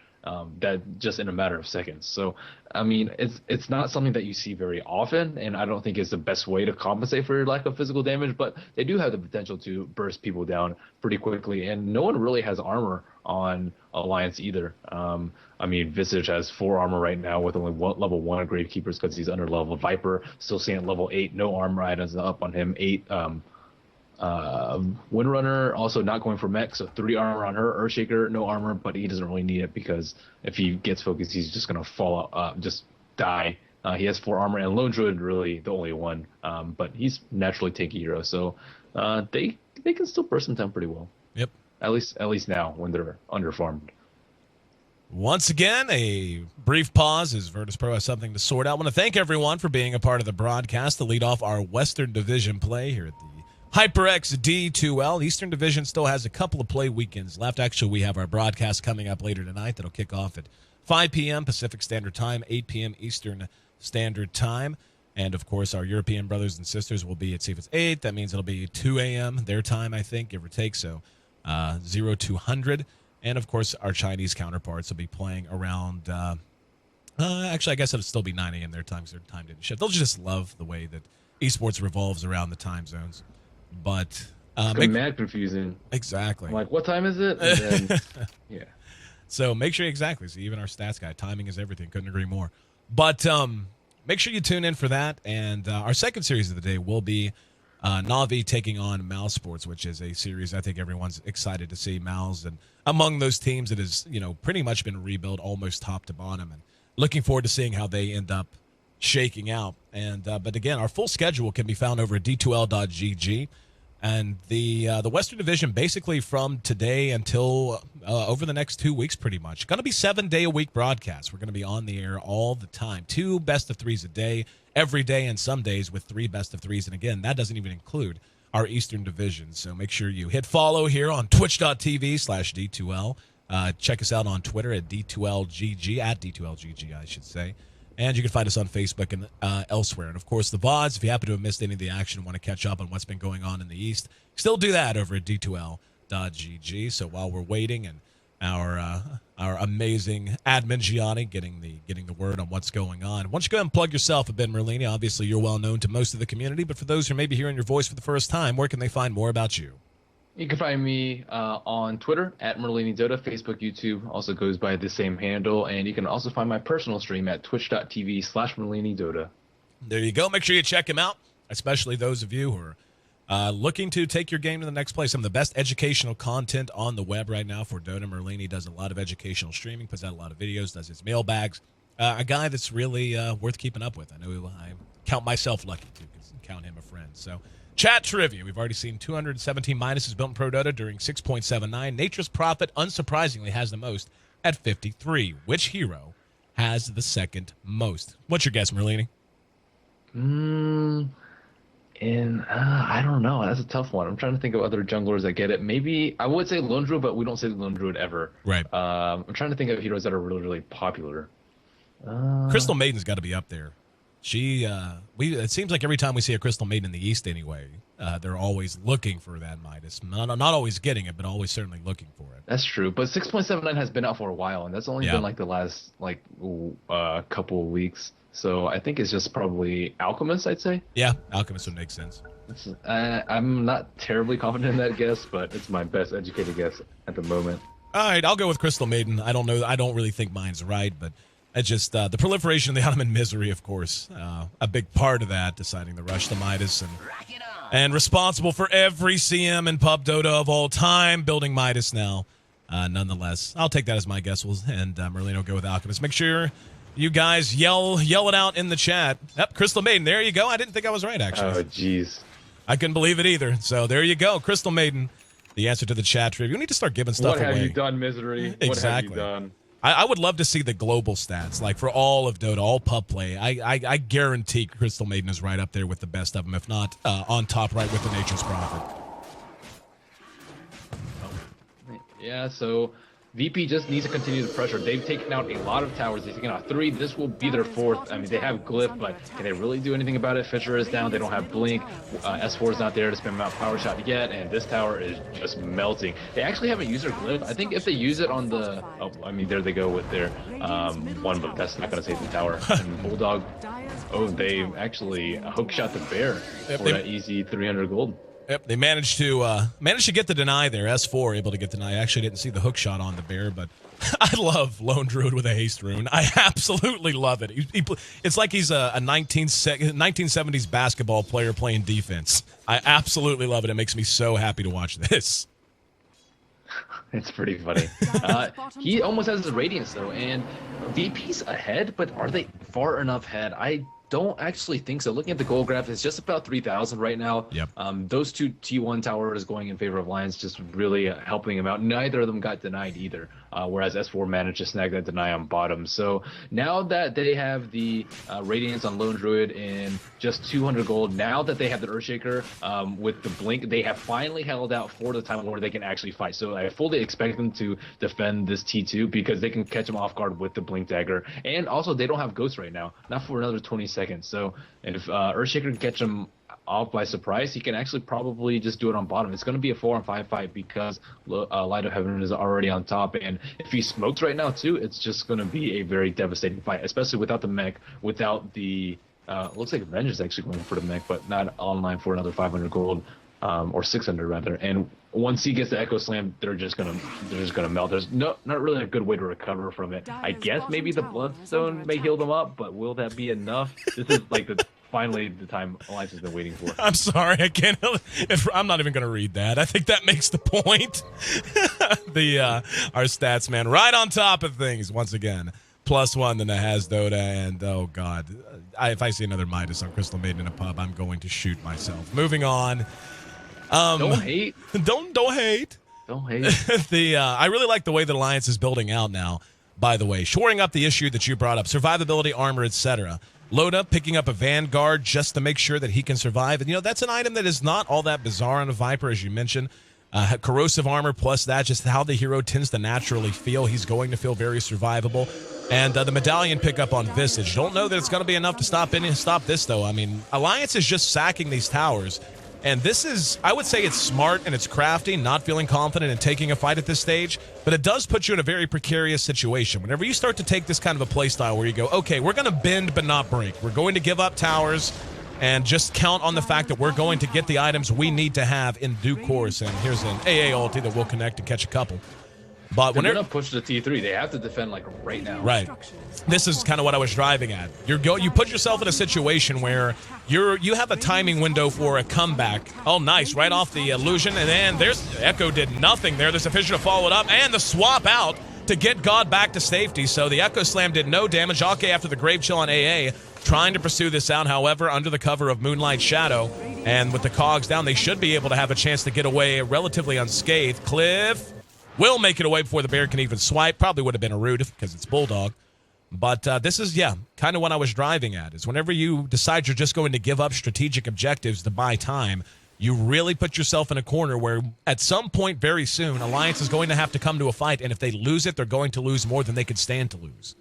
That just in a matter of seconds. So, I mean, it's not something that you see very often, and I don't think it's the best way to compensate for your lack of physical damage, but they do have the potential to burst people down pretty quickly, and no one really has armor on Alliance either. I mean, Visage has 4 armor right now with only level 1 of Gravekeepers because he's under level. Viper still staying at level 8, no armor items up on him. 8 Windrunner also not going for mech, so 3 armor on her. Earthshaker, no armor, but he doesn't really need it because if he gets focused, he's just gonna fall out, just die. He has 4 armor, and Lone Druid really the only one, but he's naturally tanky hero, so they can still burst him down pretty well. Yep. At least now when they're underfarmed. Once again, a brief pause as Virtus Pro has something to sort out. I want to thank everyone for being a part of the broadcast to lead off our Western Division play here at the HyperX D2L. Eastern Division still has a couple of play weekends left. Actually, we have our broadcast coming up later tonight that'll kick off at 5 p.m. Pacific Standard Time, 8 p.m. Eastern Standard Time. And, of course, our European brothers and sisters will be at, see if it's 8. That means it'll be 2 a.m. their time, I think, give or take. So 0200. And, of course, our Chinese counterparts will be playing around actually, I guess it'll still be 9 a.m. their time because their time didn't shift. They'll just love the way that esports revolves around the time zones. But it's mad confusing. Exactly. I'm like, what time is it? And then, yeah. So make sure exactly. See, even our stats guy, timing is everything. Couldn't agree more. But make sure you tune in for that. And our second series of the day will be Na'Vi taking on Mouse Sports, which is a series I think everyone's excited to see. Mouse, and among those teams that has, pretty much been rebuilt almost top to bottom, and looking forward to seeing how they end up shaking out. And but again, our full schedule can be found over at d2l.gg. And the Western Division basically from today until over the next 2 weeks pretty much. Going to be 7-day-a-week broadcasts. We're going to be on the air all the time. 2 best-of-3s a day, every day, and some days with 3 best-of-3s. And again, that doesn't even include our Eastern Division. So make sure you hit follow here on twitch.tv/D2L. Check us out on Twitter at D2LGG, at D2LGG, I should say. And you can find us on Facebook and elsewhere. And, of course, the VODs, if you happen to have missed any of the action and want to catch up on what's been going on in the East, still do that over at d2l.gg. So while we're waiting and our amazing admin, Gianni, getting the word on what's going on, why don't you go ahead and plug yourself a bit, Merlini? Obviously, you're well known to most of the community, but for those who may be hearing your voice for the first time, where can they find more about you? You can find me on Twitter at Merlini Dota. Facebook, YouTube also goes by the same handle. And you can also find my personal stream at twitch.tv/Merlini Dota. There you go. Make sure you check him out, especially those of you who are looking to take your game to the next place. Some of the best educational content on the web right now for Dota. Merlini does a lot of educational streaming, puts out a lot of videos, does his mailbags. A guy that's really worth keeping up with. I know I count myself lucky to count him a friend. So, chat trivia. We've already seen 217 minuses built in Pro Dota during 6.79. Nature's Prophet, unsurprisingly, has the most at 53. Which hero has the second most? What's your guess, Merlini? I don't know. That's a tough one. I'm trying to think of other junglers that get it. Maybe I would say Lone Druid, but we don't say Lone Druid ever. Right. I'm trying to think of heroes that are really, really popular. Crystal Maiden's got to be up there. It seems like every time we see a Crystal Maiden in the East anyway, they're always looking for that Midas. Not always getting it, but always certainly looking for it. That's true. But 6.79 has been out for a while, and that's only been like the last couple of weeks. So I think it's just probably Alchemist, I'd say. Yeah, Alchemist would make sense. I'm not terribly confident in that guess, but it's my best educated guess at the moment. All right, I'll go with Crystal Maiden. I don't know. I don't really think mine's right, but it's just the proliferation of the Ottoman Misery, of course, a big part of that, deciding to rush the Midas and responsible for every CM in Pub Dota of all time, building Midas now. Nonetheless, I'll take that as my guess, and Merlin will go with Alchemist. Make sure you guys yell it out in the chat. Yep, Crystal Maiden, there you go. I didn't think I was right, actually. Oh, jeez. I couldn't believe it either. So there you go, Crystal Maiden, the answer to the chat trivia. We need to start giving stuff away. What have you done, Misery? Exactly. What have you done? I would love to see the global stats, like for all of Dota, all pub play. I guarantee Crystal Maiden is right up there with the best of them, if not on top right with the Nature's Prophet. Yeah, so VP just needs to continue the pressure. They've taken out a lot of towers. They've taken out 3. This will be their 4th. I mean, they have Glyph, but can they really do anything about it? Fisher is down. They don't have Blink. S4 is not there to spam them out Power Shot yet, and this tower is just melting. They actually haven't used their Glyph. I think if they use it on the... Oh, I mean, there they go with their one, but that's not going to save the tower. And Bulldog... Oh, they actually hook shot the bear for that easy 300 gold. Yep, they managed to get the deny there. S4 able to get deny. I actually didn't see the hook shot on the bear, but I love Lone Druid with a haste rune. I absolutely love it. It's like he's a 1970s basketball player playing defense. I absolutely love it. It makes me so happy to watch this. It's pretty funny. He almost has his Radiance, though, and VP's ahead, but are they far enough ahead? I don't actually think so. Looking at the goal graph, it's just about 3,000 right now. Yep. Those two T1 towers going in favor of Lions, just really helping him out. Neither of them got denied either, whereas S4 managed to snag that deny on bottom. So now that they have the Radiance on Lone Druid in just 200 gold, now that they have the Earthshaker with the Blink, they have finally held out for the time where they can actually fight. So I fully expect them to defend this T2 because they can catch them off guard with the Blink Dagger. And also, they don't have Ghost right now, not for another 20 seconds. So if Earthshaker can catch him off by surprise, he can actually probably just do it on bottom. It's going to be a 4-on-5 fight because Light of Heaven is already on top, and if he smokes right now too, it's just going to be a very devastating fight, especially without the mech, without the looks like Avenge is actually going for the mech, but not online for another 500 gold, or 600 rather. And once he gets the Echo Slam, they're just gonna melt. There's not really a good way to recover from it. I guess maybe the Bloodstone may heal them up, but will that be enough? This is like finally the time Alliance has been waiting for. I'm sorry, I can't. I'm not even going to read that. I think that makes the point. Our stats man right on top of things once again. +1 than the Has Dota, and oh god, if I see another Midas on Crystal Maiden in a pub, I'm going to shoot myself. Moving on. Don't hate. Don't hate. Don't hate. I really like the way the Alliance is building out now. By the way, shoring up the issue that you brought up, survivability, armor, etc. Loda picking up a Vanguard just to make sure that he can survive, and that's an item that is not all that bizarre on a Viper, as you mentioned. Corrosive armor plus that, just how the hero tends to naturally feel. He's going to feel very survivable. And the medallion pickup on Visage. Don't know that it's going to be enough to stop this, though. I mean, Alliance is just sacking these towers. And this is, I would say it's smart and it's crafty, not feeling confident in taking a fight at this stage. But it does put you in a very precarious situation. Whenever you start to take this kind of a play style where you go, okay, we're going to bend but not break. We're going to give up towers and just count on the fact that we're going to get the items we need to have in due course. And here's an AA ulti that will connect to catch a couple. But when they're going to push the T3, they have to defend like right now. Right. This is kind of what I was driving at. You put yourself in a situation where you have a timing window for a comeback. Oh, nice. Right off the illusion. And then there's Echo did nothing there. There's a Fisher to follow it up. And the swap out to get God back to safety. So the Echo Slam did no damage. Ake after the Grave Chill on AA trying to pursue this out. However, under the cover of Moonlight Shadow and with the cogs down, they should be able to have a chance to get away relatively unscathed. Cliff will make it away before the bear can even swipe. Probably would have been a root because it's Bulldog. But this is, kind of what I was driving at, is whenever you decide you're just going to give up strategic objectives to buy time, you really put yourself in a corner where at some point very soon, Alliance is going to have to come to a fight, and if they lose it, they're going to lose more than they could stand to lose.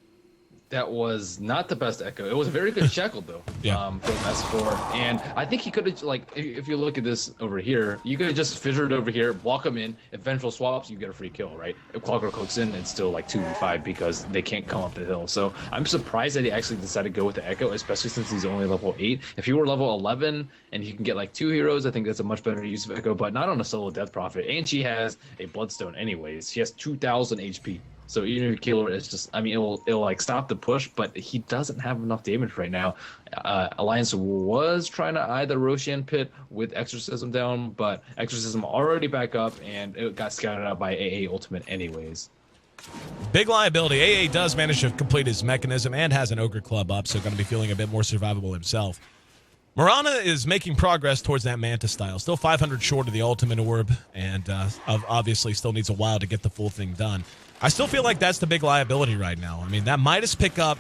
That was not the best Echo. It was a very good shackle, though, from S4. And I think he could have, like, if you look at this over here, you could have just fissured over here, block him in. If Vengeful swaps, you get a free kill, right? If Clockwork hooks in, it's still like 2v5 because they can't come up the hill. So I'm surprised that he actually decided to go with the Echo, especially since he's only level 8. If you were level 11 and you can get like 2 heroes, I think that's a much better use of Echo, but not on a solo Death Prophet. And she has a Bloodstone anyways. She has 2,000 HP. So even if you kill her, it's just, I mean, it'll like stop the push, but he doesn't have enough damage right now. Alliance was trying to eye the Roshan pit with Exorcism down, but Exorcism already back up, and it got scouted out by AA Ultimate anyways. Big liability. AA does manage to complete his mechanism and has an Ogre Club up, so going to be feeling a bit more survivable himself. Mirana is making progress towards that Manta style. Still 500 short of the Ultimate Orb, and obviously still needs a while to get the full thing done. I still feel like that's the big liability right now. I mean, that Midas pickup,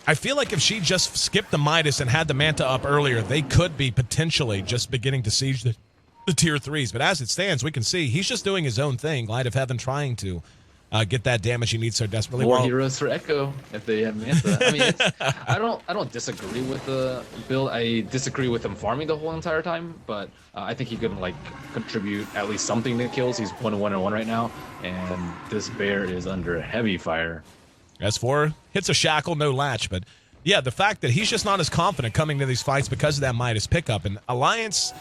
I feel like if she just skipped the Midas and had the Manta up earlier, they could be potentially just beginning to siege the tier 3s. But as it stands, we can see he's just doing his own thing. Light of Heaven trying to get that damage he needs so desperately. More heroes for Echo if they have Manta. I mean, I don't disagree with the build. I disagree with him farming the whole entire time, but I think he could like contribute at least something to kills. He's 1-1-1 right now, and this bear is under heavy fire. S4 hits a shackle, no latch, but yeah, the fact that he's just not as confident coming to these fights because of that Midas pickup, and Alliance,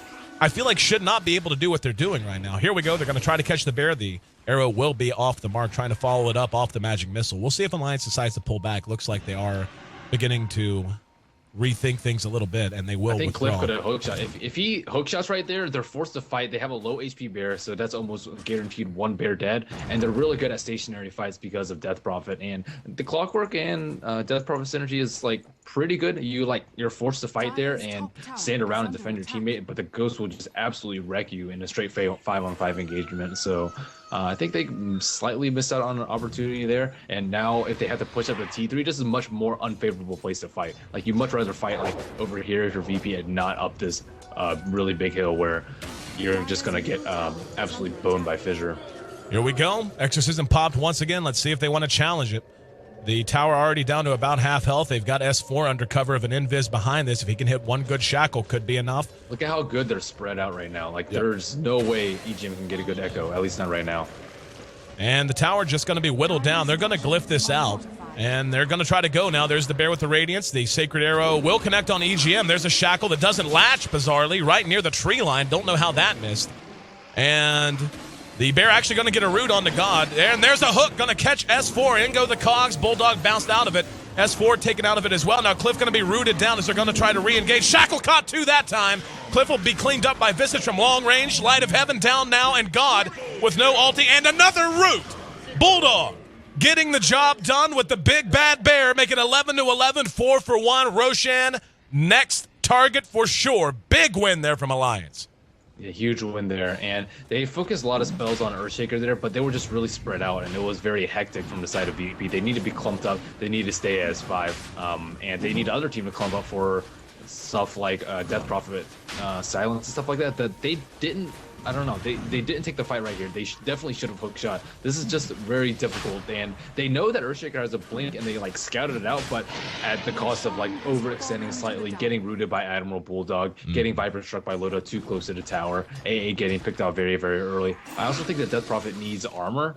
I feel like should not be able to do what they're doing right now. Here we go. They're going to try to catch the bear. The arrow will be off the mark, trying to follow it up off the magic missile. We'll see if Alliance decides to pull back. Looks like they are beginning to rethink things a little bit, and they will I think withdraw. Cliff could have hookshot. If he hookshots right there, they're forced to fight. They have a low HP bear, so that's almost guaranteed one bear dead. And they're really good at stationary fights because of Death Prophet. And the Clockwork and Death Prophet synergy is like pretty good. You're forced to fight there and stand around and defend your teammate, but the Ghost will just absolutely wreck you in a straight 5-on-5 engagement. So I think they slightly missed out on an opportunity there. And now if they have to push up to T3, this is a much more unfavorable place to fight. Like, you'd much rather fight like over here if you're VP and not up this really big hill where you're just going to get absolutely boned by Fissure. Here we go. Exorcism popped once again. Let's see if they want to challenge it. The tower already down to about half health. They've got S4 under cover of an invis behind this. If he can hit one good shackle, could be enough. Look at how good they're spread out right now. Like, there's no way EGM can get a good echo, at least not right now. And the tower just going to be whittled down. They're going to glyph this out, and they're going to try to go now. There's the bear with the radiance. The sacred arrow will connect on EGM. There's a shackle that doesn't latch, bizarrely, right near the tree line. Don't know how that missed. And the bear actually going to get a root onto God. And there's a hook going to catch S4. In go the cogs. Bulldog bounced out of it. S4 taken out of it as well. Now Cliff going to be rooted down as they're going to try to re-engage. Shackle caught two that time. Cliff will be cleaned up by Visage from long range. Light of Heaven down now, and God with no ulti and another root. Bulldog getting the job done with the big bad bear, making 11-11, 4 for 1. Roshan next target for sure. Big win there from Alliance. A huge win there, and they focused a lot of spells on Earthshaker there, but they were just really spread out, and it was very hectic from the side of VP. They need to be clumped up, they need to stay as 5, and they need the other team to clump up for stuff like Death Prophet, Silence, and stuff like that, that they didn't. I don't know. They didn't take the fight right here. They definitely should have hookshot. This is just very difficult, and they know that Earthshaker has a blink, and they like scouted it out, but at the cost of like overextending slightly, getting rooted by Admiral Bulldog, getting Viper struck by Loda too close to the tower, AA getting picked out very, very early. I also think that Death Prophet needs armor.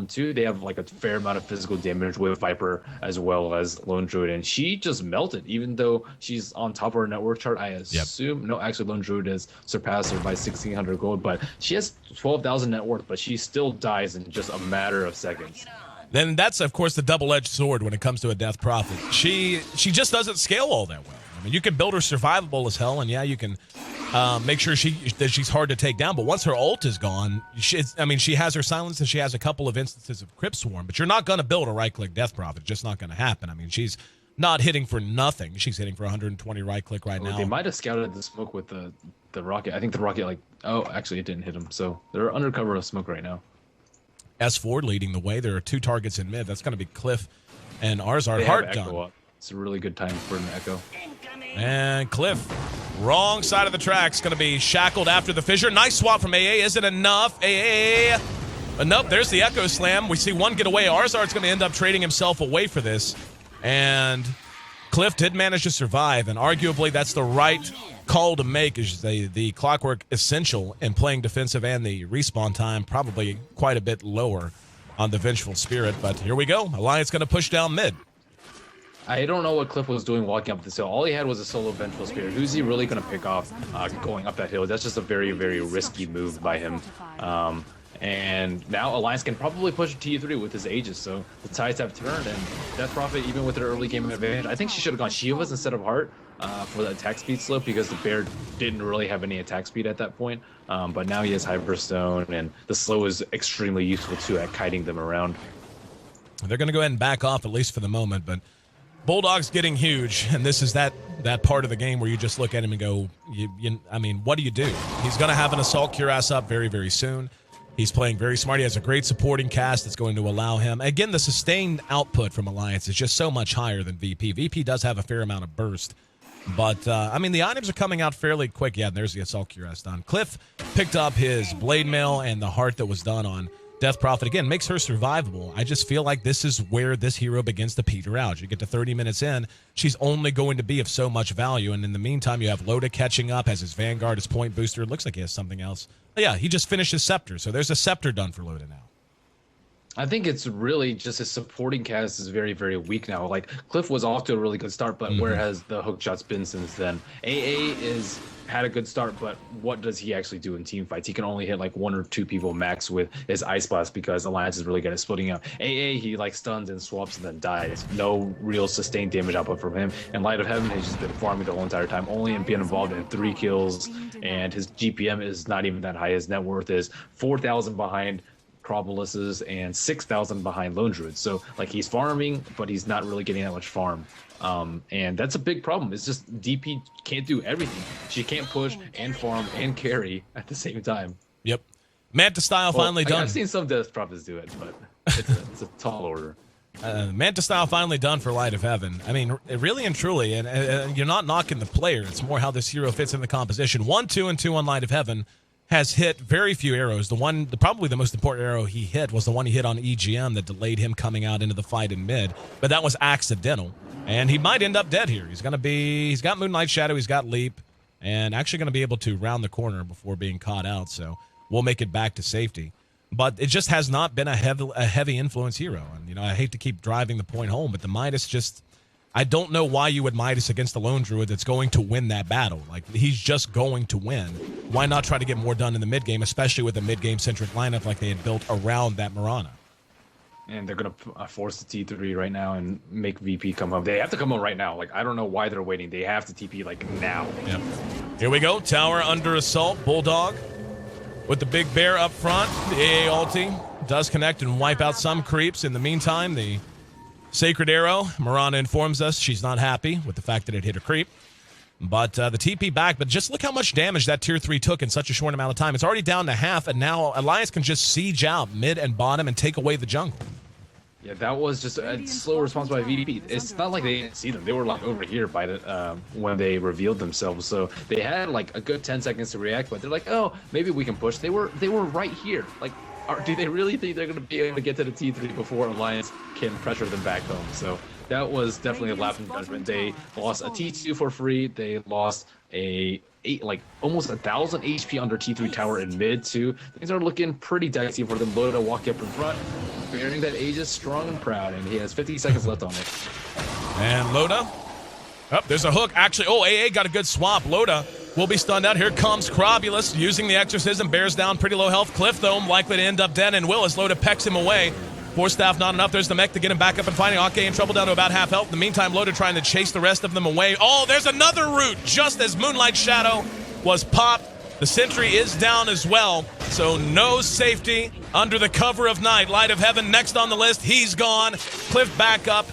Too. They have like a fair amount of physical damage with Viper as well as Lone Druid, and she just melted, even though she's on top of her network chart. I assume no, actually Lone Druid has surpassed her by 1,600 gold, but she has 12,000 net worth, but she still dies in just a matter of seconds. Then that's of course the double-edged sword when it comes to a Death Prophet. She just doesn't scale all that well. I mean, you can build her survivable as hell, and yeah, you can make sure that she's hard to take down. But once her ult is gone, she has her silence, and she has a couple of instances of Crypt Swarm. But you're not going to build a right-click Death Prophet. It's just not going to happen. I mean, she's not hitting for nothing. She's hitting for 120 right-click right now. They might have scouted the smoke with the rocket. I think the rocket, like, oh, actually, it didn't hit him. So they're under cover of smoke right now. S4 leading the way. There are two targets in mid. That's going to be Cliff and Arzard. Hard gun. It's a really good time for an echo. And Cliff, wrong side of the tracks, going to be shackled after the fissure. Nice swap from AA. Is it enough? AA. But nope, there's the Echo Slam. We see one get away. Arzard's going to end up trading himself away for this. And Cliff did manage to survive, and arguably that's the right call to make. Is the Clockwork essential in playing defensive, and the respawn time probably quite a bit lower on the Vengeful Spirit. But here we go. Alliance going to push down mid. I don't know what Cliff was doing walking up this hill. All he had was a solo Vengeful Spirit. Who's he really going to pick off going up that hill? That's just a very, very risky move by him. And now Alliance can probably push T3 with his Aegis, so the tides have turned, and Death Prophet, even with her early game advantage, I think she should have gone Shivas instead of Heart for the attack speed slope, because the bear didn't really have any attack speed at that point. But now he has Hyperstone, and the slow is extremely useful too at kiting them around. They're going to go ahead and back off, at least for the moment, but Bulldog's getting huge, and this is that part of the game where you just look at him and go, I mean, what do you do? He's going to have an Assault Cuirass up very, very soon. He's playing very smart. He has a great supporting cast that's going to allow him. Again, the sustained output from Alliance is just so much higher than VP. VP does have a fair amount of burst, but, I mean, the items are coming out fairly quick. Yeah, there's the Assault Cuirass done. Cliff picked up his Blade Mail and the heart that was done on Death Prophet. Again, makes her survivable. I just feel like this is where this hero begins to peter out. You get to 30 minutes in, she's only going to be of so much value, and in the meantime, you have Loda catching up, has his Vanguard, his point booster. It looks like he has something else. But yeah, he just finished his Scepter, so there's a Scepter done for Loda now. I think it's really just his supporting cast is very, very weak now. Like Cliff was off to a really good start, but where has the hook shots been since then? AA is had a good start, but what does he actually do in team fights? He can only hit like 1 or 2 people max with his Ice Blast because Alliance is really good at splitting out. AA, he like stuns and swaps and then dies. No real sustained damage output from him. And Light of Heaven has just been farming the whole entire time, only being involved in 3 kills, and his GPM is not even that high. His net worth is 4,000 behind Crobuluses and 6,000 behind Lone Druids. So like he's farming, but he's not really getting that much farm. And that's a big problem. It's just DP can't do everything. She can't push and farm and carry at the same time. Yep. Manta Style finally done. I've seen some Death Prophets do it, but it's a tall order. Manta Style finally done for Light of Heaven. I mean, really and truly, and you're not knocking the player. It's more how this hero fits in the composition. 1, 2, and 2 on Light of Heaven has hit very few arrows. Probably the most important arrow he hit was the one he hit on EGM that delayed him coming out into the fight in mid, but that was accidental. And he might end up dead here. He's got Moonlight Shadow, he's got Leap, and actually going to be able to round the corner before being caught out, so we'll make it back to safety. But it just has not been a heavy influence hero. And, I hate to keep driving the point home, but the Midas just, I don't know why you would Midas against the Lone Druid that's going to win that battle. Like, he's just going to win. Why not try to get more done in the mid-game, especially with a mid-game-centric lineup like they had built around that Mirana? And they're going to force the T3 right now and make VP come home. They have to come home right now. Like, I don't know why they're waiting. They have to TP, like, now. Yep. Here we go. Tower under assault. Bulldog with the big bear up front. The AA ulti does connect and wipe out some creeps. In the meantime, the Sacred Arrow, Mirana informs us she's not happy with the fact that it hit a creep. But the TP back, but just look how much damage that tier 3 took in such a short amount of time. It's already down to half, and now Alliance can just siege out mid and bottom and take away the jungle. Yeah, that was just a slow response by VP. It's not like they didn't see them. They were like over here by the when they revealed themselves. So they had like a good 10 seconds to react, but they're like, oh, maybe we can push. They were right here. Like, do they really think they're going to be able to get to the T3 before Alliance can pressure them back home? So that was definitely a lapse in judgment. They lost a T2 for free. They lost almost 1,000 HP under T3 tower in mid too. Things are looking pretty dicey for them. Loda walk up in front, bearing that Aegis strong and proud, and he has 50 seconds left on it. And Loda. Oh, there's a hook. Actually, AA got a good swap. Loda will be stunned out. Here comes Crobulus using the Exorcism. Bears down, pretty low health. Cliff, though, likely to end up dead, and Willis. Loda pecks him away. Force staff not enough. There's the mech to get him back up and fighting. Ake in trouble down to about half health. In the meantime, Loda trying to chase the rest of them away. Oh, there's another route just as Moonlight Shadow was popped. The sentry is down as well, so no safety under the cover of night. Light of Heaven next on the list. He's gone. Cliff back up.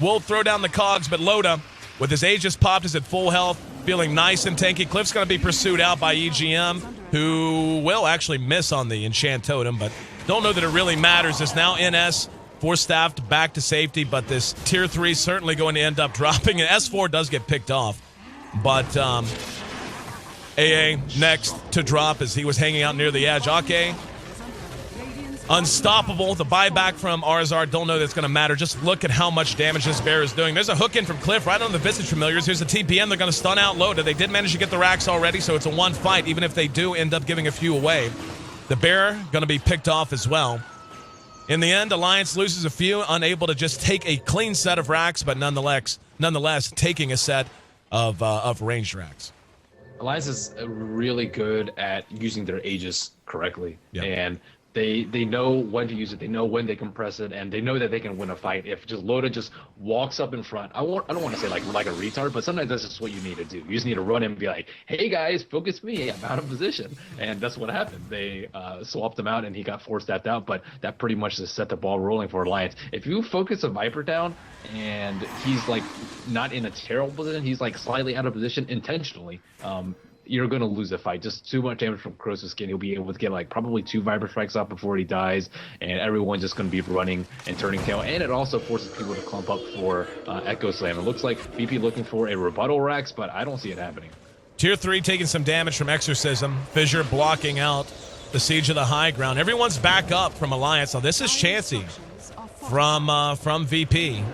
Will throw down the cogs, but Loda, with his Aegis popped, is at full health, feeling nice and tanky. Cliff's going to be pursued out by EGM, who will actually miss on the Enchant Totem, but don't know that it really matters. It's now NS force staffed back to safety, but this tier 3 certainly going to end up dropping. And S4 does get picked off, but AA next to drop as he was hanging out near the edge. Ake, unstoppable. The buyback from Arzar, don't know that's going to matter. Just look at how much damage this bear is doing. There's a hook in from Cliff right on the Visage Familiars. Here's the TPM. They're going to stun out Loda. They did manage to get the racks already, so it's a one fight, even if they do end up giving a few away. The bear going to be picked off as well. In the end, Alliance loses a few, unable to just take a clean set of racks, but nonetheless taking a set of ranged racks. Alliance is really good at using their Aegis correctly, and they know when to use it. They know when they can press it, and they know that they can win a fight if just Loda just walks up in front. I don't want to say like a retard, but sometimes that's just what you need to do. You just need to run in and be like, "Hey guys, focus me. I'm out of position," and that's what happened. They swapped him out, and he got forced out. But that pretty much just set the ball rolling for Alliance. If you focus a Viper down, and he's like not in a terrible position, he's like slightly out of position intentionally. You're going to lose a fight. Just too much damage from Croesus skin. He'll be able to get like probably 2 Viper Strikes off before he dies, and everyone's just going to be running and turning tail. And it also forces people to clump up for Echo Slam. It looks like VP looking for a rebuttal Rex, but I don't see it happening. Tier 3 taking some damage from Exorcism. Fissure blocking out the Siege of the High Ground. Everyone's back up from Alliance. Now this is Chansey from VP.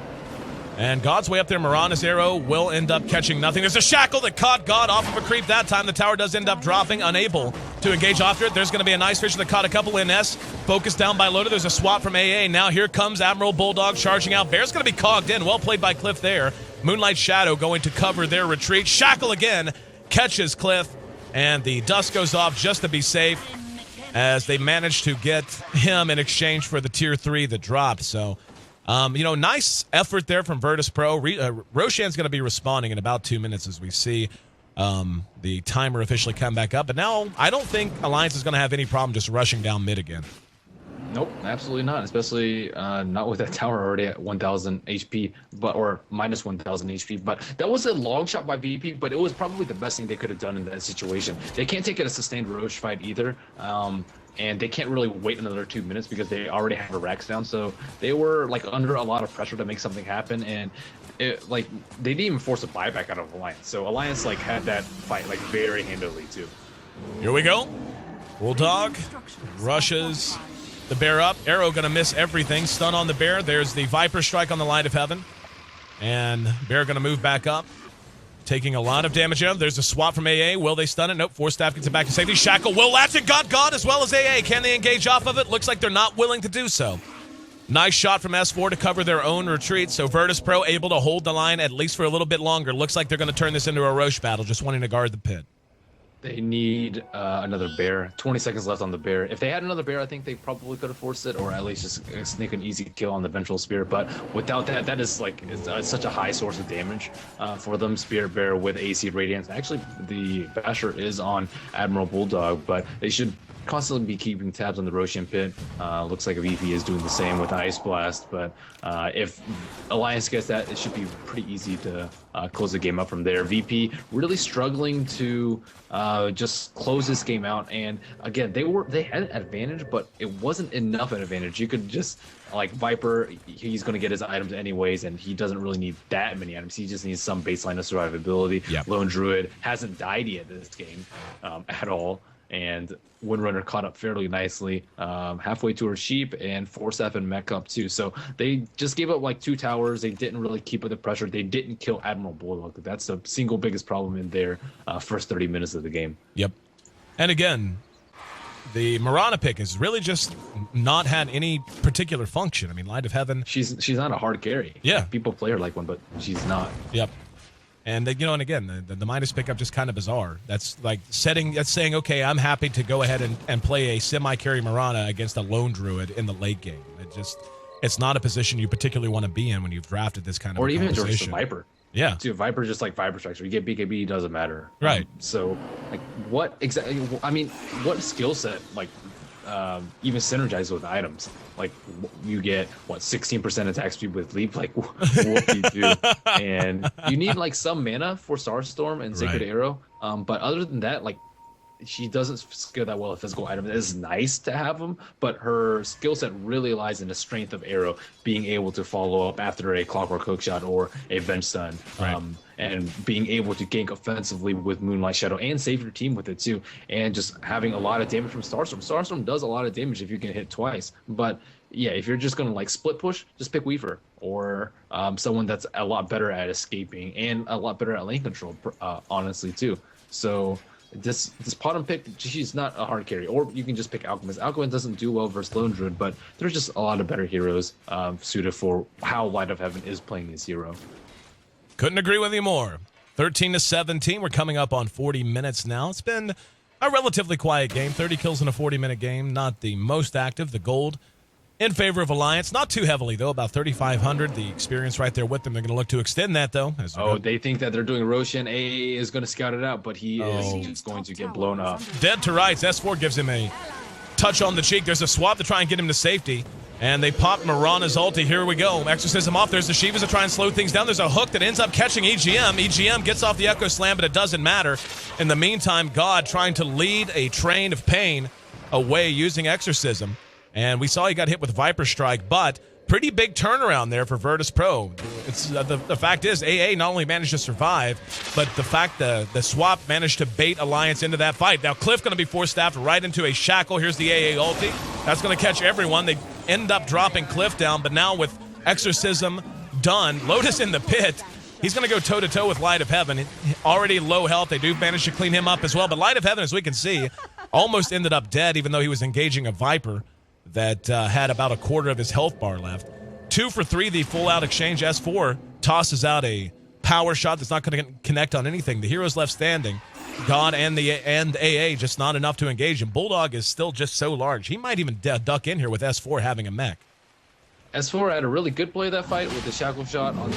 And God's way up there. Mirana's arrow will end up catching nothing. There's a shackle that caught God off of a creep that time. The tower does end up dropping, unable to engage after it. There's going to be a nice fish that caught a couple in S. Focused down by Loda. There's a swap from AA. Now here comes Admiral Bulldog charging out. Bear's going to be cogged in. Well played by Cliff there. Moonlight Shadow going to cover their retreat. Shackle again catches Cliff, and the dust goes off just to be safe as they managed to get him in exchange for the Tier 3 that dropped. So, nice effort there from Virtus Pro. Roshan's going to be responding in about 2 minutes as we see the timer officially come back up. But now I don't think Alliance is going to have any problem just rushing down mid again. Nope, absolutely not. Especially not with that tower already at 1,000 HP, or minus 1,000 HP. But that was a long shot by VP, but it was probably the best thing they could have done in that situation. They can't take it a sustained Roche fight either. And they can't really wait another 2 minutes because they already have a Rax down. So they were like under a lot of pressure to make something happen, and they didn't even force a buyback out of Alliance. So Alliance had that fight very handily too. Here we go. Bulldog rushes the bear up. Arrow gonna miss everything. Stun on the bear. There's the Viper Strike on the Light of Heaven, and bear gonna move back up, taking a lot of damage out. There's a swap from AA. Will they stun it? Nope. Force Staff gets it back to safety. Shackle will latch it. Got God as well as AA. Can they engage off of it? Looks like they're not willing to do so. Nice shot from S4 to cover their own retreat. So Virtus Pro able to hold the line at least for a little bit longer. Looks like they're going to turn this into a Roche battle, just wanting to guard the pit. They need another bear. 20 seconds left on the bear. If they had another bear, I think they probably could have forced it, or at least just sneak an easy kill on the Vengeful Spear. But without that, that is it's such a high source of damage for them. Spear bear with AC Radiance. Actually, the Basher is on Admiral Bulldog, but they should constantly be keeping tabs on the Roshan pit. Looks like VP is doing the same with Ice Blast, but if Alliance gets that, it should be pretty easy to close the game up from there. VP really struggling to just close this game out, and again, they had an advantage, but it wasn't enough an advantage. You could just Viper, he's going to get his items anyways, and he doesn't really need that many items. He just needs some baseline of survivability. Yep. Lone Druid hasn't died yet this game at all, and Windrunner caught up fairly nicely, halfway to her sheep, and Force F and Mech up too. So they just gave up 2 towers. They didn't really keep up the pressure. They didn't kill Admiral Bulldog. That's the single biggest problem in their first 30 minutes of the game. Yep. And again, the Mirana pick has really just not had any particular function. I mean, Light of Heaven. She's not a hard carry. Yeah. People play her like one, but she's not. Yep. And and again, the Midas pickup just kind of bizarre. That's saying, okay, I'm happy to go ahead and play a semi-carry Mirana against a lone druid in the late game. It's not a position you particularly want to be in when you've drafted this kind of. Or even just a Viper. Yeah. Dude, Viper just Viper Strikes. Or you get BKB, doesn't matter. Right. So, what exactly? I mean, what skill set even synergize with items? You get 16% attack speed with Leap. What do you do? And you need some mana for Starstorm and Sacred Arrow. But other than that, she doesn't skill that well with physical items. It is nice to have them, but her skill set really lies in the strength of Arrow, being able to follow up after a Clockwork Hookshot or a Venge Stun, and being able to gank offensively with Moonlight Shadow and save your team with it too, and just having a lot of damage from Starstorm. Starstorm does a lot of damage if you can hit twice, but yeah, if you're just gonna split push, just pick Weaver or someone that's a lot better at escaping and a lot better at lane control, honestly too. So this bottom pick, she's not a hard carry, or you can just pick Alchemist. Alchemist doesn't do well versus Lone Druid, but there's just a lot of better heroes suited for how Light of Heaven is playing this hero. Couldn't agree with you more. 13-17. We're coming up on 40 minutes now. It's been a relatively quiet game. 30 kills in a 40-minute game. Not the most active. The gold in favor of Alliance. Not too heavily, though. About 3,500. The experience right there with them. They're going to look to extend that, though. They think that they're doing Roshan. AA is going to scout it out, but he is going to get blown up. Dead to rights. S4 gives him a touch on the cheek. There's a swap to try and get him to safety. And they pop Mirana's ulti. Here we go. Exorcism off. There's the Shivas to try and slow things down. There's a hook that ends up catching EGM. EGM gets off the Echo Slam, but it doesn't matter. In the meantime, God trying to lead a train of pain away using Exorcism. And we saw he got hit with Viper Strike, but pretty big turnaround there for Virtus Pro. It's the fact is, AA not only managed to survive, but the fact the swap managed to bait Alliance into that fight. Now Cliff going to be force-staffed right into a shackle. Here's the AA ulti. That's going to catch everyone. They end up dropping Cliff down, but now with Exorcism done, Lotus in the pit, he's going to go toe-to-toe with Light of Heaven. Already low health. They do manage to clean him up as well, but Light of Heaven, as we can see, almost ended up dead, even though he was engaging a Viper that had about a quarter of his health bar left. 2 for 3, the full-out exchange. S4 tosses out a power shot that's not going to connect on anything. The heroes left standing. God and AA just not enough to engage him. Bulldog is still just so large. He might even duck in here with S4 having a mech. S4 had a really good play that fight with the shackle shot onto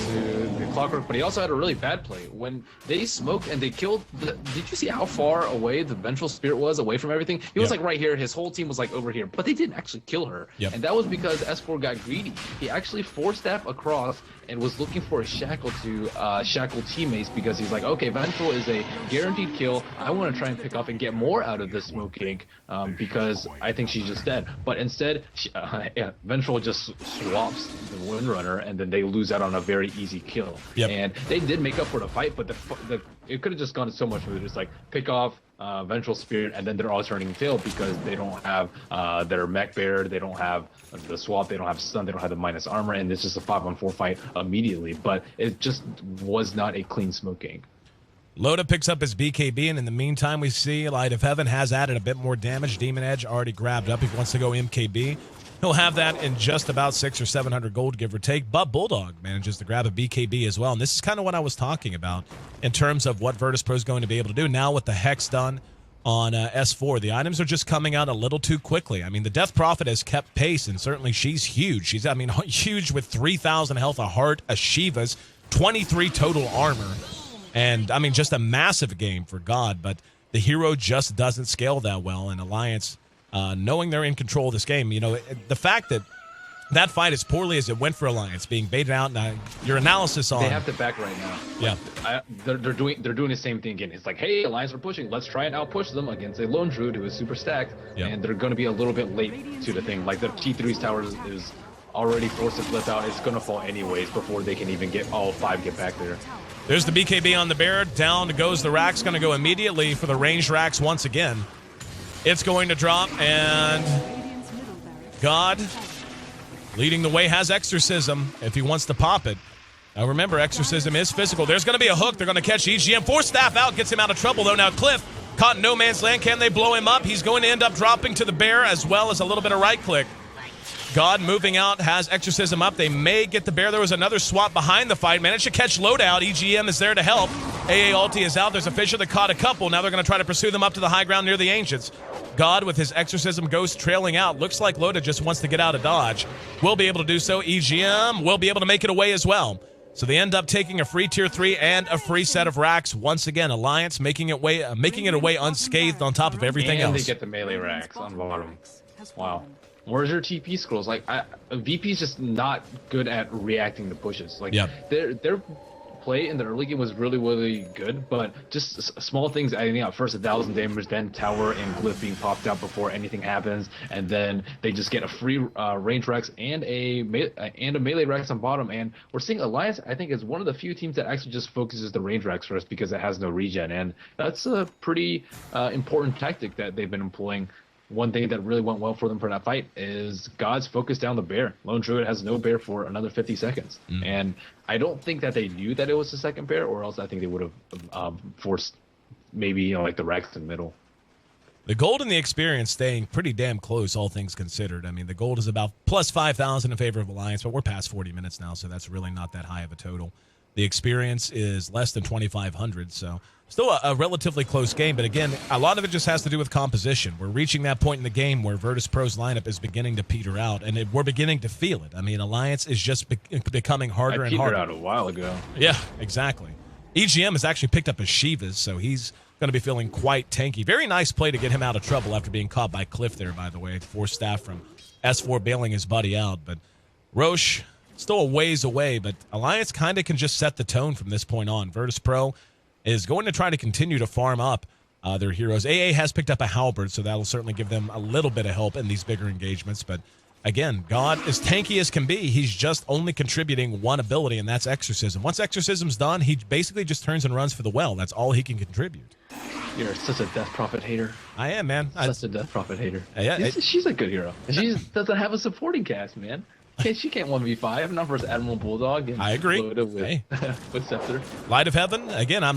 the Clockwork, but he also had a really bad play. When they smoked and they killed, did you see how far away the Vengeful Spirit was away from everything? He was like right here, his whole team was like over here, but they didn't actually kill her. And that was because S4 got greedy. He actually force-staffed across and was looking for a shackle to shackle teammates because he's like, okay, Vengeful is a guaranteed kill. I want to try and pick off and get more out of this smoke ink because I think she's just dead. But instead, Vengeful just swaps the Windrunner, and then they lose out on a very easy kill. And they did make up for the fight, but it could have just gone so much smoother. Just like pick off Vengeful Spirit, and then they're all turning tail because they don't have their mech bear, they don't have the swap, they don't have stun, they don't have the minus armor, and it's just a 5-on-4 fight immediately. But it just was not a clean smoking. Loda picks up his BKB, and in the meantime, we see Light of Heaven has added a bit more damage. Demon Edge already grabbed up. He wants to go MKB. He'll have that in just about 600 or 700 gold, give or take. But Bulldog manages to grab a BKB as well. And this is kind of what I was talking about in terms of what Virtus Pro is going to be able to do. Now with the Hex done on S4, the items are just coming out a little too quickly. I mean, the Death Prophet has kept pace, and certainly she's huge. She's, I mean, huge with 3,000 health, a heart, a Shiva's, 23 total armor. And, I mean, just a massive game for God. But the hero just doesn't scale that well. And Alliance, knowing they're in control of this game, you know, the fact that that fight as poorly as it went for Alliance, being baited out, and your analysis on... They have to back right now. Yeah. They're doing the same thing again. It's like, hey, Alliance are pushing. Let's try and outpush them against a Lone Druid who is super stacked. And they're going to be a little bit late to the thing. Like, the T3's tower is already forced to flip out. It's going to fall anyways before they can even get all 5 get back there. There's the BKB on the bear. Down goes the Rax. Going to go immediately for the ranged Rax once again. It's going to drop, and God, leading the way, has Exorcism if he wants to pop it. Now remember, Exorcism is physical. There's going to be a hook. They're going to catch EGM. Force staff out, gets him out of trouble, though. Now Cliff caught in no man's land. Can they blow him up? He's going to end up dropping to the bear as well as a little bit of right click. God moving out, has Exorcism up. They may get the bear. There was another swap behind the fight. Managed to catch Loadout. EGM is there to help. AA ulti is out. There's a Fisher that caught a couple. Now they're going to try to pursue them up to the high ground near the Ancients. God with his Exorcism Ghost trailing out. Looks like Loda just wants to get out of dodge. Will be able to do so. EGM will be able to make it away as well. So they end up taking a free tier 3 and a free set of racks. Once again, Alliance making it away unscathed on top of everything else. And they get the melee racks on bottom. Wow. Where's your TP scrolls? Like, VP's just not good at reacting to pushes. Like, their play in the early game was really, really good, but just small things adding up. First 1,000 damage, then tower and glyph being popped out before anything happens, and then they just get a free range Rex and a melee Rex on bottom. And we're seeing Alliance, I think, is one of the few teams that actually just focuses the range Rex first because it has no regen, and that's a pretty important tactic that they've been employing. One thing that really went well for them for that fight is God's focus down the bear. Lone Druid has no bear for another 50 seconds. And I don't think that they knew that it was the second bear, or else I think they would have forced maybe, you know, like the Rex in the middle. The gold and the experience staying pretty damn close, all things considered. I mean, the gold is about plus 5,000 in favor of Alliance, but we're past 40 minutes now, so that's really not that high of a total. The experience is less than 2,500, so still a relatively close game. But again, a lot of it just has to do with composition. We're reaching that point in the game where Virtus Pro's lineup is beginning to peter out, and we're beginning to feel it. I mean, Alliance is just becoming harder and harder. I petered out a while ago. Yeah, exactly. EGM has actually picked up his Shivas, so he's going to be feeling quite tanky. Very nice play to get him out of trouble after being caught by Cliff there, by the way. 4 staff from S4 bailing his buddy out. But Roche, still a ways away, but Alliance kind of can just set the tone from this point on. Virtus Pro is going to try to continue to farm up their heroes. AA has picked up a Halberd, so that'll certainly give them a little bit of help in these bigger engagements. But again, God, as tanky as can be, he's just only contributing one ability, and that's Exorcism. Once Exorcism's done, he basically just turns and runs for the well. That's all he can contribute. You're such a Death Prophet hater. I am, man. Such a Death Prophet hater. Yeah, she's a good hero. She doesn't have a supporting cast, man. She can't 1v5. Not versus Admiral Bulldog. And I agree. With, with Scepter. Light of Heaven. Again, I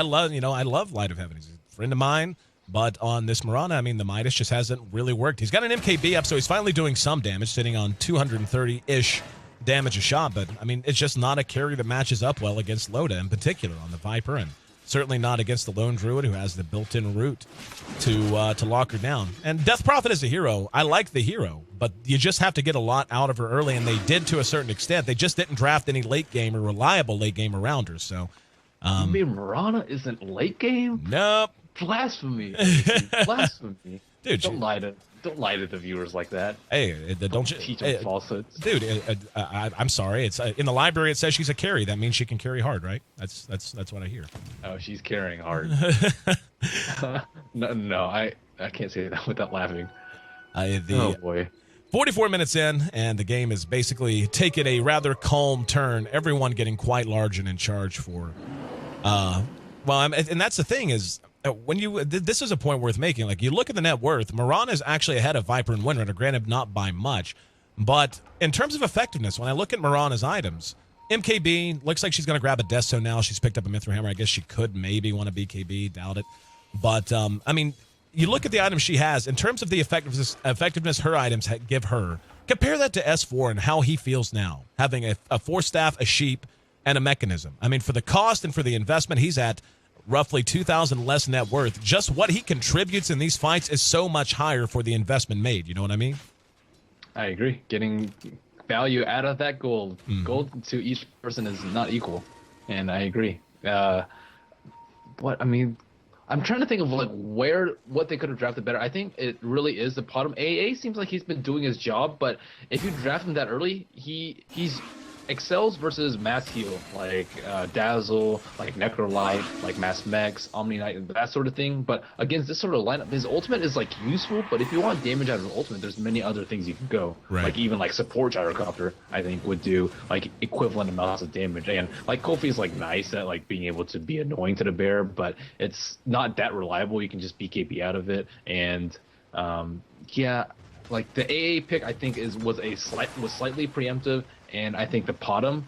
love Light of Heaven. He's a friend of mine. But on this Mirana, I mean, the Midas just hasn't really worked. He's got an MKB up, so he's finally doing some damage, sitting on 230-ish damage a shot. But, I mean, it's just not a carry that matches up well against Loda in particular on the Viper, and certainly not against the Lone Druid, who has the built-in route to lock her down. And Death Prophet is a hero. I like the hero, but you just have to get a lot out of her early, and they did to a certain extent. They just didn't draft any late game or reliable late game around her. So, you mean Mirana isn't late game? Nope. Blasphemy. Blasphemy. Dude, don't lie to the viewers like that. Hey, don't you teach them falsehoods, dude? I'm sorry. It's in the library. It says she's a carry. That means she can carry hard, right? That's what I hear. Oh, she's carrying hard. no, I can't say that without laughing. Oh boy. 44 minutes in, and the game is basically taking a rather calm turn. Everyone getting quite large and in charge for. And that's the thing is. This is a point worth making. Like, you look at the net worth, Mirana is actually ahead of Viper and Windrunner, granted not by much. But in terms of effectiveness, when I look at Mirana's items, MKB looks like she's going to grab a Death Zone now. She's picked up a Mithril Hammer. I guess she could maybe want a BKB. Doubt it. But, I mean, you look at the items she has. In terms of the effectiveness her items give her, compare that to S4 and how he feels now, having a Force Staff, a Sheep, and a Mechanism. I mean, for the cost and for the investment, he's at roughly 2,000 less net worth. Just what he contributes in these fights is so much higher for the investment made. You know what I mean? I agree. Getting value out of that gold. Gold to each person is not equal, and I agree. I'm trying to think of what they could have drafted better. I think it really is the bottom. AA seems like he's been doing his job, but if you draft him that early, he's excels versus mass heal, like Dazzle, like Necrolight, like Mass Mex, Omni Knight, that sort of thing. But against this sort of lineup, his ultimate is like useful, but if you want damage out of his ultimate, there's many other things you can go. Right. Like even like support Gyrocopter, I think would do like equivalent amounts of damage. And like Kofi is like nice at like being able to be annoying to the bear, but it's not that reliable. You can just BKB out of it, and like the AA pick I think was slightly preemptive. And I think the Potom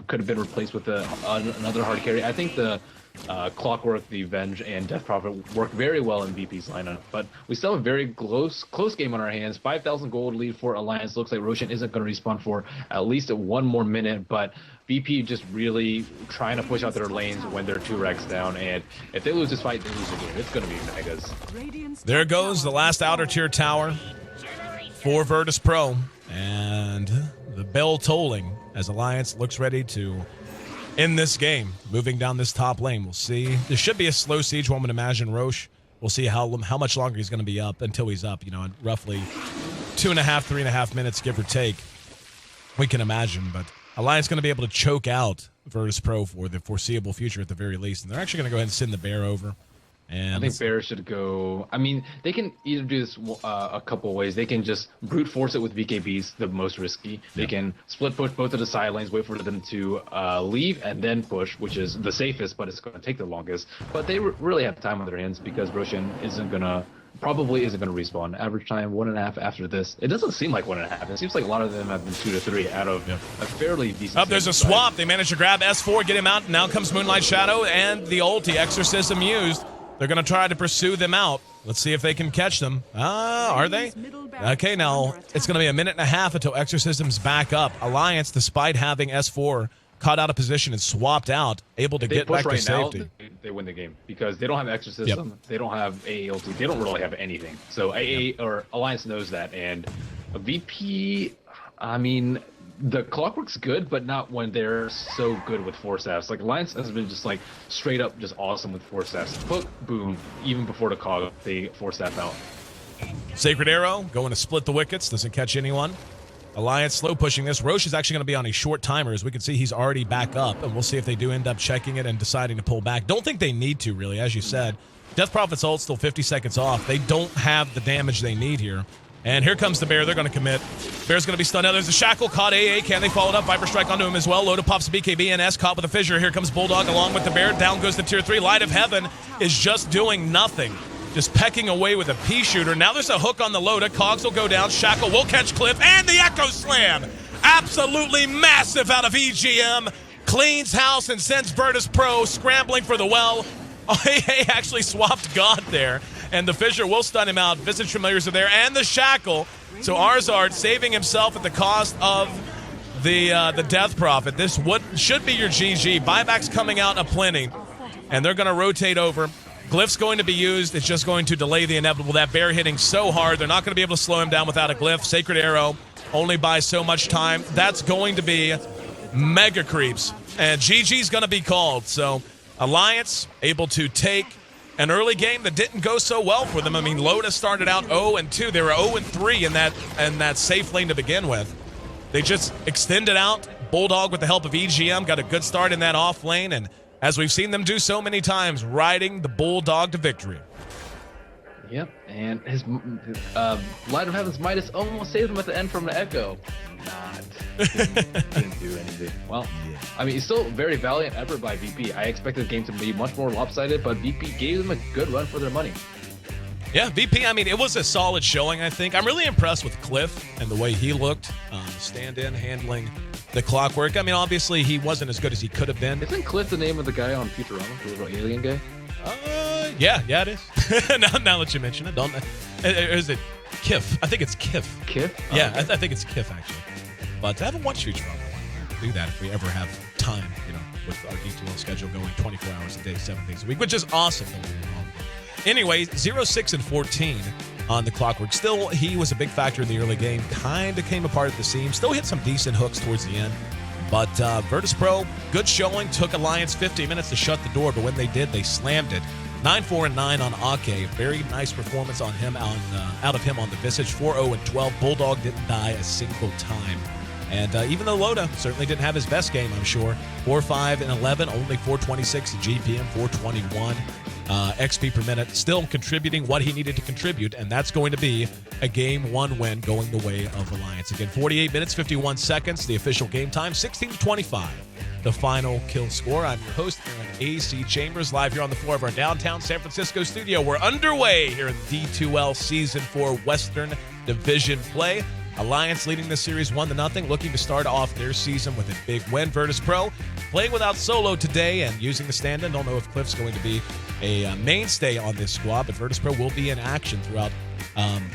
could have been replaced with another hard carry. I think the Clockwork, the Venge, and Death Prophet work very well in VP's lineup. But we still have a very close game on our hands. 5,000 gold lead for Alliance. Looks like Roshan isn't going to respawn for at least one more minute. But VP just really trying to push out their lanes when they're 2 racks down. And if they lose this fight, they lose the game. It's going to be Megas. There goes the last outer tier tower for Virtus Pro. And the bell tolling as Alliance looks ready to end this game. Moving down this top lane, we'll see. There should be a slow siege, one would imagine. Roche, we'll see how much longer he's going to be up until he's up, in roughly 2.5, 3.5 minutes, give or take. We can imagine, but Alliance going to be able to choke out Virtus Pro for the foreseeable future at the very least. And they're actually going to go ahead and send the bear over. And I think Bear should go. I mean, they can either do this a couple of ways. They can just brute force it with BKBs, the most risky. They can split push both of the side lanes, wait for them to leave, and then push, which is the safest, but it's going to take the longest. But they really have time on their hands because Roshan probably isn't going to respawn. Average time 1.5 after this. It doesn't seem like 1.5. It seems like a lot of them have been 2 to 3 out of a fairly decent. There's a swap. They managed to grab S4, get him out. Now comes Moonlight Shadow and the ulti. Exorcism used. They're going to try to pursue them out. Let's see if they can catch them. Are they? Okay, now it's going to be a minute and a half until Exorcism's back up. Alliance, despite having S4 caught out of position and swapped out, able to get back to safety. They win the game because they don't have Exorcism. They don't have AALT. They don't really have anything. So AA or Alliance knows that. And a VP, I mean, the Clockwork's good, but not when they're so good with Force Staffs. Like, Alliance has been just, like, straight up just awesome with Force Staffs. Hook, boom, even before the cog, they Force Staff out. Sacred Arrow going to split the wickets, doesn't catch anyone. Alliance slow pushing this. Roche is actually going to be on a short timer. As we can see, he's already back up, and we'll see if they do end up checking it and deciding to pull back. Don't think they need to, really, as you said. Death Prophet's ult still 50 seconds off. They don't have the damage they need here. And here comes the Bear. They're going to commit. Bear's going to be stunned. Now there's a Shackle caught AA. Can they follow it up? Viper Strike onto him as well. Loda pops BKB and S caught with a fissure. Here comes Bulldog along with the Bear. Down goes the tier 3. Light of Heaven is just doing nothing. Just pecking away with a pea shooter. Now there's a hook on the Loda. Cogs will go down. Shackle will catch Cliff. And the Echo Slam. Absolutely massive out of EGM. Cleans house and sends Virtus Pro scrambling for the well. Oh, he actually swapped God there, and the Fissure will stun him out. Visage Familiars are there, and the Shackle. So Arzard saving himself at the cost of the Death Prophet. This should be your GG. Buybacks coming out aplenty, and they're going to rotate over. Glyph's going to be used. It's just going to delay the inevitable. That bear hitting so hard, they're not going to be able to slow him down without a Glyph. Sacred Arrow only buys so much time. That's going to be mega creeps, and GG's going to be called. So Alliance able to take an early game that didn't go so well for them. I mean, Loda started out 0-2. They were 0-3 in that safe lane to begin with. They just extended out. Bulldog, with the help of EGM, got a good start in that off lane, and as we've seen them do so many times, riding the Bulldog to victory. Yep, and his Light of Heaven's Midas almost saved him at the end from an Echo. Didn't do anything. Well, I mean, he's still very valiant effort by VP. I expected the game to be much more lopsided, but VP gave them a good run for their money. Yeah, VP, I mean, it was a solid showing, I think. I'm really impressed with Cliff and the way he looked, stand-in, handling the Clockwork. I mean, obviously, he wasn't as good as he could have been. Isn't Cliff the name of the guy on Futurama, the little alien guy? Yeah, it is. now that you mention it, don't. Is it Kiff? I think it's Kiff. Kiff? Yeah, okay. I think it's Kiff, actually. But I haven't watched Futurama. We'll do that if we ever have time, with our D2L schedule going 24 hours a day, 7 days a week, which is awesome. Don't get me wrong. Anyway, 0-6-14 on the Clockwork. Still, he was a big factor in the early game. Kind of came apart at the seams. Still hit some decent hooks towards the end. But Virtus Pro, good showing. Took Alliance 15 minutes to shut the door, but when they did, they slammed it. 9-4-9 on Ake. Very nice performance on him out of him on the Visage. 4-0-12. Bulldog didn't die a single time. And even though Loda certainly didn't have his best game, I'm sure. 4-5-11, only 426 GPM, 421 XP per minute. Still contributing what he needed to contribute, and that's going to be a Game 1 win going the way of Alliance. Again, 48 minutes, 51 seconds, the official game time, 16-25. The final kill score. I'm your host, Aaron AC Chambers, live here on the floor of our downtown San Francisco studio. We're underway here in D2L Season 4 Western Division play. Alliance leading the series 1-0, looking to start off their season with a big win. Virtus Pro playing without Solo today and using the stand-in. Don't know if Cliff's going to be a mainstay on this squad, but Virtus Pro will be in action throughout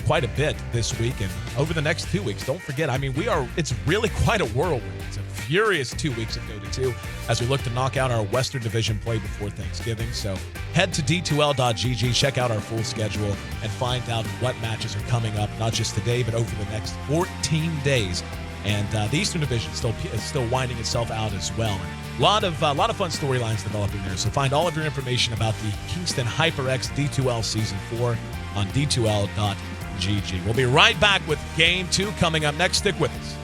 quite a bit this week and over the next 2 weeks. Don't forget, I mean, it's really quite a whirlwind. It's a furious 2 weeks of Dota 2 as we look to knock out our Western Division play before Thanksgiving. So head to d2l.gg, check out our full schedule, and find out what matches are coming up, not just today, but over the next 14 days. And the Eastern Division is still winding itself out as well. A lot of fun storylines developing there. So find all of your information about the Kingston HyperX D2L Season 4 on d2l.gg. We'll be right back with Game 2 coming up next. Stick with us.